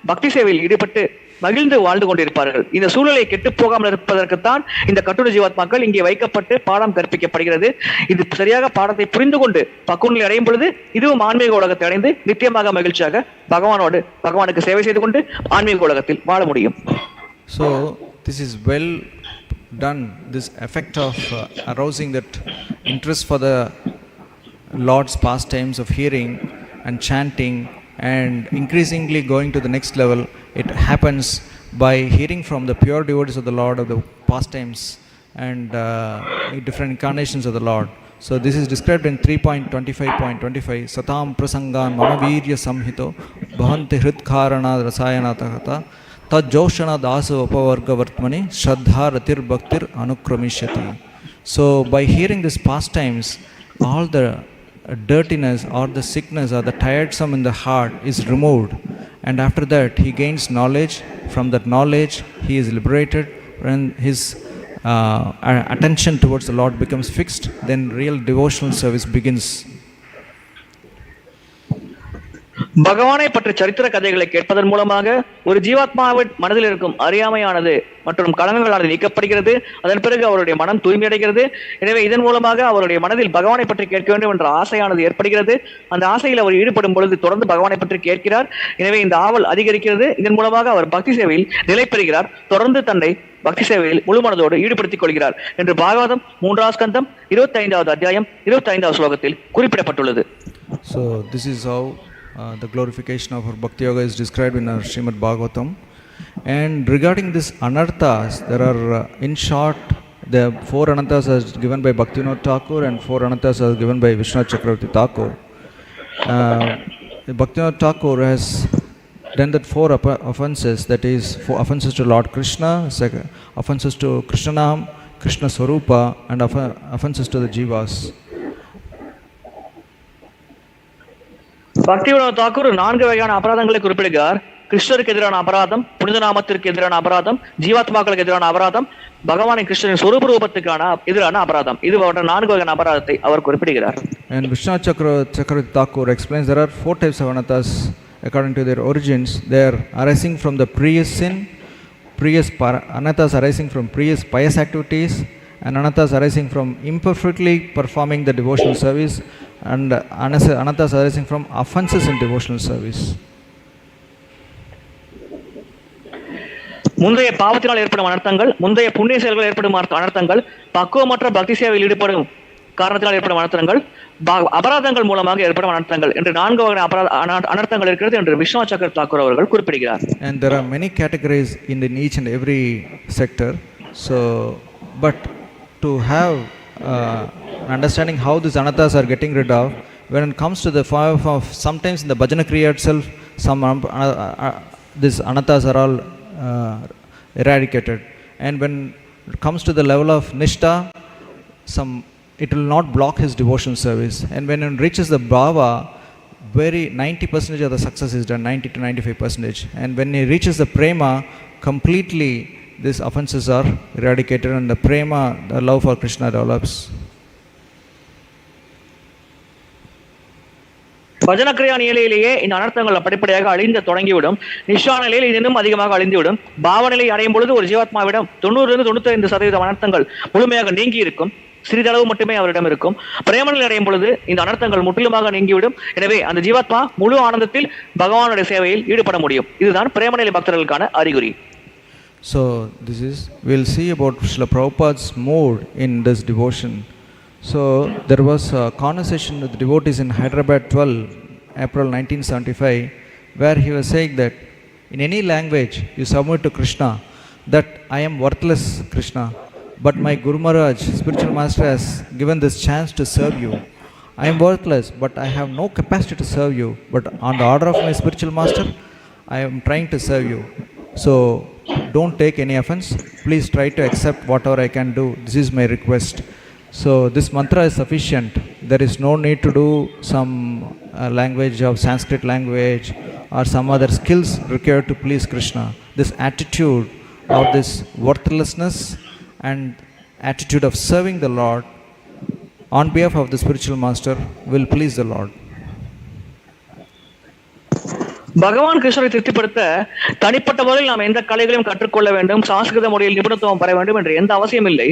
பக்தி சேவையில் ஈடுபட்டு மகிழ்ந்து வாழ்ந்து கொண்டிருப்பார்கள். இந்த சூழ்நிலை கெட்டு போகாமல் இருப்பதற்குத்தான் இந்த கட்டுரை ஜீவாத்மாக்கள் இங்கே வைக்கப்பட்டு பாடம் கற்பிக்கப்படுகிறது. இது சரியாக பாடத்தை புரிந்து கொண்டு பக்குவநிலை அடையும் பொழுது இதுவும் ஆன்மீக உலகத்தை அடைந்து நித்தியமாக மகிழ்ச்சியாக பகவானுக்கு சேவை செய்து கொண்டு ஆன்மீக உலகத்தில் வாழ முடியும். So this is well done, this effect of arousing that interest for the Lord's pastimes of hearing and chanting and increasingly going to the next level. It happens by hearing from the pure devotees of the Lord of the pastimes and different incarnations of the Lord. So this is described in 3.25.25. Satam prasangan mama virya samhito bhavanti hritkharana rasayanatahata tajjoshana dasa upavarga vartmani shraddha ratir bhaktir anukramishati. So by hearing these pastimes, all the dirtiness or the sickness or the tiresome in the heart is removed, and after that he gains knowledge. From that knowledge he is liberated, and his attention towards the Lord becomes fixed. Then real devotional service begins. பகவானை பற்றி சரித்திர கதைகளை கேட்பதன் மூலமாக ஒரு ஜீவாத்மாவின் மனதில் இருக்கும் அறியாமையானது மற்றும் களங்கங்களானது நீக்கப்படுகிறது. அதன் பிறகு அவருடைய மனம் தூய்மையடைகிறது. எனவே இதன் மூலமாக அவருடைய மனதில் பகவானை பற்றி கேட்க வேண்டும் என்ற ஆசையானது ஏற்படுகிறது. அந்த ஆசையில் அவர் ஈடுபடும் பொழுது தொடர்ந்து பகவானை பற்றி கேட்கிறார். எனவே இந்த ஆவல் அதிகரிக்கிறது. இதன் மூலமாக அவர் பக்தி சேவையில் நிலை பெறுகிறார். தொடர்ந்து தன்னை பக்தி சேவையில் முழு மனதோடு ஈடுபடுத்திக் கொள்கிறார் என்று பாகவதம் 3வது ஸ்கந்தம் 25வது அத்தியாயம் 25வது ஸ்லோகத்தில் குறிப்பிடப்பட்டுள்ளது. So this is how the glorification of our Bhakti Yoga is described in our Srimad Bhagavatam. And regarding this anarthas, there are in short the 4 anarthas are given by Bhaktivinoda Thakur and 4 anarthas are given by Vishwanath Chakravarti Thakur. Bhaktivinoda Thakur has done that 4 offenses, that is 4 offenses to Lord Krishna, offenses to Krishnanam, Krishna Swarupa, and offenses to the jivas. Bhaktivinoda Thakur 4 வகையான அபராதங்களை குறிப்பிடுகிறார். கிருஷ்ணருக்கு எதிரான அபராதம், புனித நாமத்திற்கு எதிரான அபராதம், ஜீவாத்மாக்களுக்கு எதிரான அபராதம், பகவானின் கிருஷ்ணரின் சொரூப ரூபத்துக்கான எதிரான அபராதம். இது போன்ற 4 வகையான அபராதத்தை அவர் குறிப்பிடுகிறார். And Vishwanath Chakravarti Thakur explains there are 4 types of anarthas according to their origins. They are arising from the previous sin, anarthas arising from previous pious activities, and anarthas arising from imperfectly performing the devotional service, and anarthas arising from offenses in devotional service. முந்தைய பாவத்தினால் ஏற்படும் அனர்த்தங்கள், முந்தைய புண்ணிய செயல்கள் ஏற்படும் அனர்த்தங்கள், பக்குவமற்ற பக்தி சேவையில் ஈடுபடும் காரணத்தினால் ஏற்படும் அனர்த்தங்கள், அபராதங்கள் மூலமாக ஏற்படும் அனர்த்தங்கள் என்று 4 வகையான அனர்த்தங்கள் இருக்கிறது என்று விஸ்வநாத் சக்கர தாக்கூர் அவர்கள் குறிப்பிடுகிறார். And there are many categories in each and every sector. So but to have understanding how these anarthas are getting rid of, when it comes to the form of sometimes in the bhajana kriya itself, some these anarthas are all eradicated, and when it comes to the level of nishtha, it will not block his devotional service, and when it reaches the bhava, 90% of the success is done, 90 to 95%, and when he reaches the prema, completely these offenses are eradicated, and the prema, the love for Krishna develops. பஜனக்கிரியா நிலையிலேயே இந்த அனர்த்தங்கள் படிப்படியாக அழிந்து தொடங்கிவிடும். நிஷா நிலையில் இது இன்னும் அதிகமாக அழிந்துவிடும். பாவநிலை அடையும் பொழுது ஒரு ஜீவாத்மாவிடம் 90-95% அனர்த்தங்கள் முழுமையாக நீங்கி இருக்கும். சிறிதளவு மட்டுமே அவரிடம் இருக்கும். பிரேமநிலை அடையும் பொழுது இந்த அனர்த்தங்கள் முற்றிலுமாக நீங்கிவிடும். எனவே அந்த ஜீவாத்மா முழு ஆனந்தத்தில் பகவானுடைய சேவையில் ஈடுபட முடியும். இதுதான் பிரேமநிலை பக்தர்களுக்கான அறிகுறி. So this is, we'll see about Srila Prabhupada's mood in this devotion. So there was a conversation with devotees in Hyderabad 12, April 1975, where he was saying that in any language you submit to Krishna, that I am worthless, Krishna, but my Guru Maharaj, spiritual master, has given this chance to serve you. I am worthless, but I have no capacity to serve you, but on the order of my spiritual master, I am trying to serve you. So don't take any offense. Please try to accept whatever I can do. This is my request. So this mantra is sufficient. There is no need to do some language of Sanskrit language or some other skills required to please Krishna. This attitude of this worthlessness and attitude of serving the Lord on behalf of the spiritual master will please the Lord. பகவான் கிருஷ்ணரை திருப்திப்படுத்த தனிப்பட்ட முறையில் நாம் எந்த கலைகளையும் கற்றுக்கொள்ள வேண்டும், சாஸ்கிருத முறையில் நிபுணத்துவம் பெற வேண்டும் என்று எந்த அவசியம் இல்லை.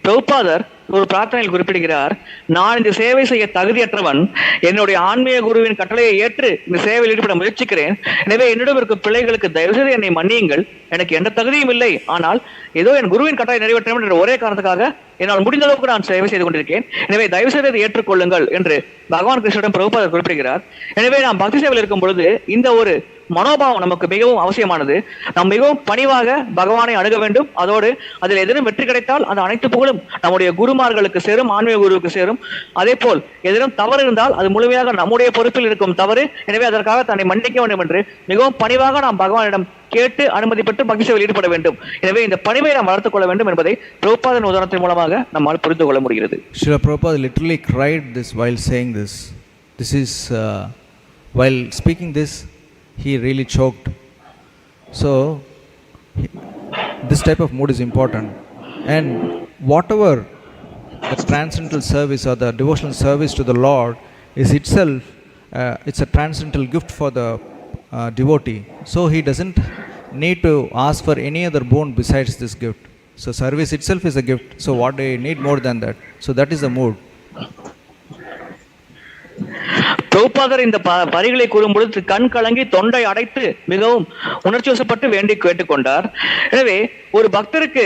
பிரபுபாதர் ஒரு பிரார்த்தனையில் குறிப்பிடுகிறார், நான் இந்த சேவை செய்ய தகுதியற்றவன். என்னுடைய ஆன்மீக குருவின் கட்டளையை ஏற்று இந்த சேவையில் ஈடுபட முயற்சிக்கிறேன். எனவே என்னிடம் இருக்கும் பிள்ளைகளுக்கு தயவுசெய்து என்னை மன்னியுங்கள். எனக்கு எந்த தகுதியும் இல்லை. ஆனால் ஏதோ என் குருவின் கட்டளை நிறைவேற்ற வேண்டும் என்ற ஒரே காரணத்துக்காக என்னால் முடிந்த அளவுக்கு நான் சேவை செய்து கொண்டிருக்கேன். எனவே தயவு செய்து அதை ஏற்றுக்கொள்ளுங்கள் என்று பகவான் கிருஷ்ணரிடம் பிரபுபாதர் குறிப்பிடுகிறார். எனவே நாம் பக்தி சேவையில் இருக்கும் பொழுது இந்த ஒரு மனோபாவம் நமக்கு மிகவும் அவசியமானது. நாம் மிகவும் பணிவாக பகவானை அணுக வேண்டும். அதோடு அதில் எதிரும் வெற்றி கிடைத்தால் அந்த அனைத்து புகழும் நம்முடைய குருமார்களுக்கு சேரும், ஆன்மீக குருவுக்கு சேரும். அதே போல் எதிரும் தவறு இருந்தால் அது முழுமையாக நம்முடைய பொறுப்பில் இருக்கும் தவறு. எனவே அதற்காக தன்னை மன்னிக்க வேண்டும் என்று மிகவும் பணிவாக நாம் பகவானிடம் கேட்டு அனுமதி பெற்று பக்தி சேவையில் ஈடுபட வேண்டும். எனவே இந்த பணிவை நாம் வளர்த்துக் கொள்ள வேண்டும் என்பதை பிரபுபாதன் உதாரணத்தின் மூலமாக நம்மால் புரிந்து கொள்ள முடிகிறது. Srila Prabhupada literally cried this while saying this. This is while speaking this, he really choked. So this type of mood is important, and whatever the transcendental service or the devotional service to the Lord is itself, it's a transcendental gift for the devotee. So he doesn't need to ask for any other boon besides this gift. So service itself is a gift. So what do you need more than that? So that is the mood. பிரபுபாதர் இந்த வரிகளை கூறும் பொழுது கண் கலங்கி தொண்டை அடைத்து மிகவும் உணர்ச்சி வசப்பட்டு வேண்டி கேட்டுக்கொண்டார். எனவே ஒரு பக்தருக்கு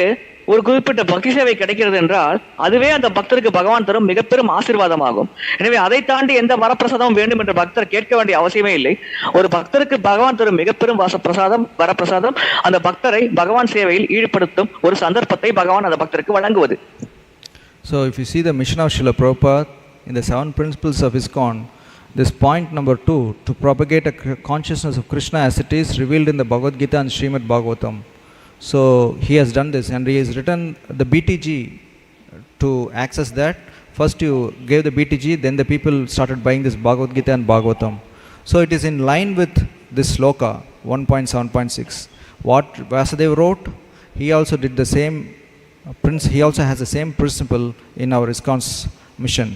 ஒரு குறிப்பிட்ட பக்தி சேவை கிடைக்கிறது என்றால் அதுவே அந்த பக்தருக்கு பகவான் தரும் மிக பெரும் ஆசீர்வாதமாகும். எனவே அதை தாண்டி எந்த வரப்பிரசாதமும் வேண்டும் என்ற பக்தர் கேட்க வேண்டிய அவசியமே இல்லை. ஒரு பக்தருக்கு பகவான் தரும் மிக பெரும் வரப்பிரசாதம் அந்த பக்தரை பகவான் சேவையில் ஈடுபடுத்தும் ஒரு சந்தர்ப்பத்தை பகவான் அந்த பக்தருக்கு வழங்குவது. So if you see the mission of Srila Prabhupada in the 7 principles of ISKCON, this point number 2, to propagate a consciousness of Krishna as it is revealed in the Bhagavad Gita and Srimad Bhagavatam. So he has done this, and he has written the BTG to access that. First you gave the BTG, then the people started buying this Bhagavad Gita and Bhagavatam. So it is in line with this sloka 1.7.6. What Vasudeva wrote, he also did the same. He also has the same principle in our ISKCON's mission.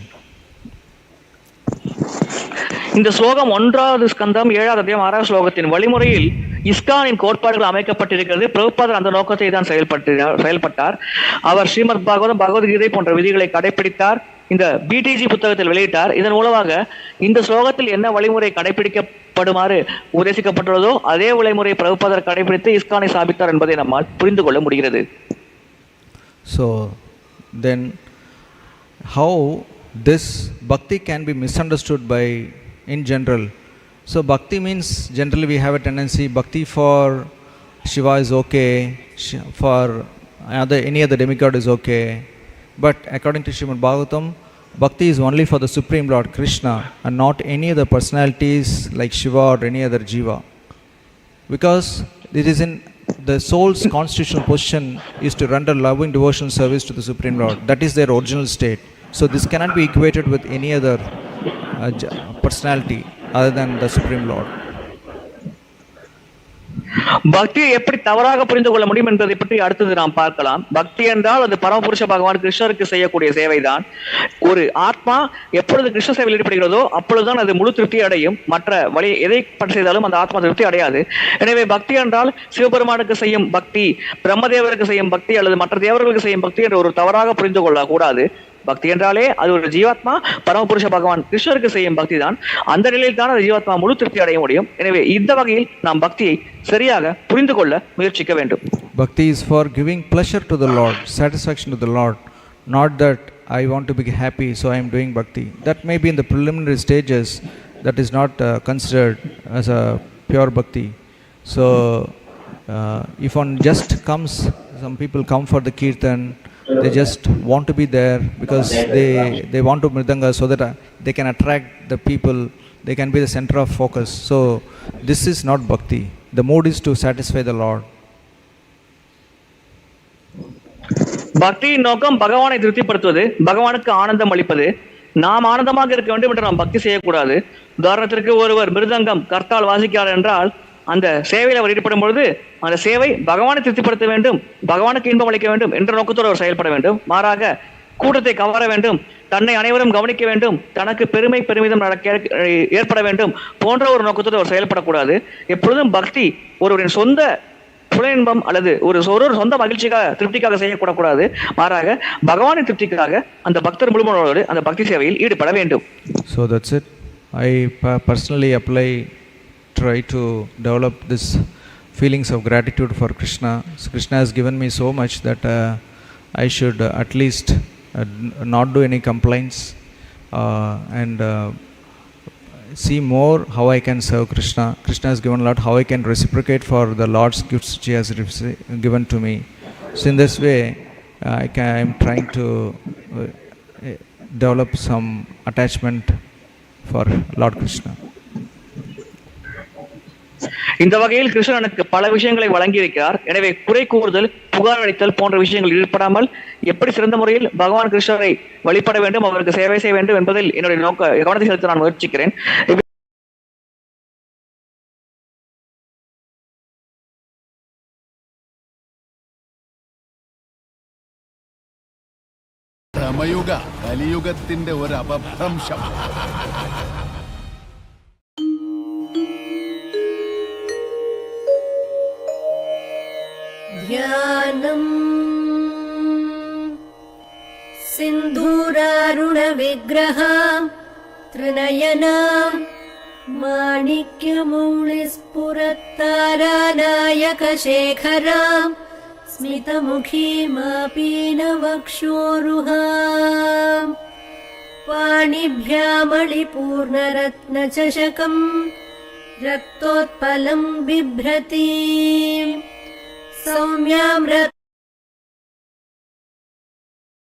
இந்த ஸ்லோகம் 1வது ஸ்கந்தம் 7வது அத்தியாயம் 6வது ஸ்லோகத்தின் வழிமுறையில் இஸ்கானின் கோட்பாடுகள் அமைக்கப்பட்டிருக்கிறது. பிரபுபாதர் அந்த நோக்கத்தை தான் செயல்பட்டார். அவர் ஸ்ரீமத் பாகவதம், பகவத்கீதை போன்ற விதிகளை கடைபிடித்தார். இந்த பிடிஜி புத்தகத்தில் வெளியிட்டார். இதன் மூலமாக இந்த ஸ்லோகத்தில் என்ன வழிமுறை கடைபிடிக்கப்படுமாறு உபதேசிக்கப்பட்டுள்ளதோ அதே வழிமுறை பிரபுபாதர் கடைபிடித்து இஸ்கானை ஸ்தாபித்தார் என்பதை நம்மால் புரிந்து கொள்ள முடிகிறது. So then how this bhakti can be misunderstood by in general. So bhakti means generally we have a tendency, bhakti for Shiva is okay, for any other demigod is okay. But according to Srimad Bhagavatam, bhakti is only for the Supreme Lord Krishna and not any other personalities like Shiva or any other jiva. Because it is in the soul's constitutional position is to render loving devotional service to the Supreme Lord. That is their original state. So this cannot be equated with any other personality other than the Supreme Lord. பக்தியை எப்படி தவறாக புரிந்து கொள்ள முடியும் என்பதை பற்றி அடுத்தது நாம் பார்க்கலாம். பக்தி என்றால் அது பரமபுருஷ பகவான் கிருஷ்ணருக்கு செய்யக்கூடிய சேவைதான். ஒரு ஆத்மா எப்பொழுது கிருஷ்ண சேவையில் ஈடுபடுகிறதோ அப்பொழுதுதான் அது முழு திருப்தி அடையும். மற்ற வழி எதை பற்றி செய்தாலும் அந்த ஆத்மா திருப்தி அடையாது. எனவே பக்தி என்றால் சிவபெருமானுக்கு செய்யும் பக்தி, பிரம்மதேவருக்கு செய்யும் பக்தி அல்லது மற்ற தேவர்களுக்கு செய்யும் பக்தி என்ற ஒரு தவறாக புரிந்து கொள்ளக்கூடாது. பக்தி என்றாலே அது ஒரு ஜீவாத்மா பரமபுருஷ பகவான் கிருஷ்ணருக்கு செய்யும் பக்தி தான். அந்த நிலையில் தான் அந்த ஜீவாத்மா முழு திருப்தி அடைய முடியும். எனவே இந்த வகையில் நாம் பக்தியை சரியாக புரிந்து கொள்ள முயற்சிக்க வேண்டும். Bhakti is for giving pleasure to the Lord, satisfaction to the Lord, not that I want to be happy so I am doing bhakti. That may be in the preliminary stages, that is not considered as a pure bhakti. So if one just comes, some people come for the kirtan, they just want to be there because they want to mridanga so that they can attract the people, they can be the center of focus. So this is not bhakti. The mood is to satisfy the Lord. பக்தியின் நோக்கம் பகவானை திருப்திப்படுத்துவது, பகவானுக்கு ஆனந்தம் அளிப்பது. நாம் ஆனந்தமாக இருக்க வேண்டும் என்று நாம் பக்தி செய்யக்கூடாது. உதாரணத்திற்கு ஒருவர் மிருதங்கம் கர்த்தால் வாசிக்கிறார் என்றால் அந்த சேவையில் அவர் ஈடுபடும் பொழுது அந்த சேவை பகவானை திருப்திப்படுத்த வேண்டும், பகவானுக்கு இன்பம் அளிக்க வேண்டும் என்ற நோக்கத்தோடு அவர் செயல்பட வேண்டும். மாறாக கூட்டத்தை கவர வேண்டும், தன்னை அனைவரும் கவனிக்க வேண்டும், தனக்கு பெருமை பெருமிதம் ஏற்பட வேண்டும் போன்ற ஒரு நோக்கத்தோடு அவர் செயல்படக்கூடாது. எப்பொழுதும் பக்தி ஒருவரின் சொந்த புல இன்பம் அல்லது ஒரு சொந்த மகிழ்ச்சிக்காக திருப்திக்காக செய்யக்கூடாது. மாறாக பகவானின் திருப்திக்காக அந்த பக்தர் முழுமனோடு அந்த பக்தி சேவையில் ஈடுபட வேண்டும். So that's it. I personally try to develop this feelings of gratitude for Krishna. So Krishna has given me so much that I should at least not do any complaints and see more how I can serve Krishna. Krishna has given a lot, how I can reciprocate for the Lord's gifts which He has given to me. So in this way I am trying to develop some attachment for Lord Krishna. இந்த வகையில் கிருஷ்ணன் எனக்கு பல விஷயங்களை வழங்கி இருக்கிறார். எனவே குறை கூறுதல், புகார் அளித்தல் போன்ற விஷயங்கள் ஈடுபடாமல் எப்படி சிறந்த முறையில் பகவான் கிருஷ்ணரை வழிபட வேண்டும், அவருக்கு சேவை செய்ய வேண்டும் என்பதில் என்னுடைய கவனத்தை செலுத்த நான் முயற்சிக்கிறேன். കലിയുഗത്തിന്റെ ഒരു അപഭ്രംശം. ध्यानम् सिन्धूरारुणविग्रहाम् त्रिनयनाम् माणिक्यमौलिस्फुरत्तारानायकशेखराम् स्मितमुखीमापीनवक्षोरुहाम् पाणिभ्यामणिपूर्णरत्नचषकम् रक्तोत्पलम् बिभ्रतीम् सौम्यां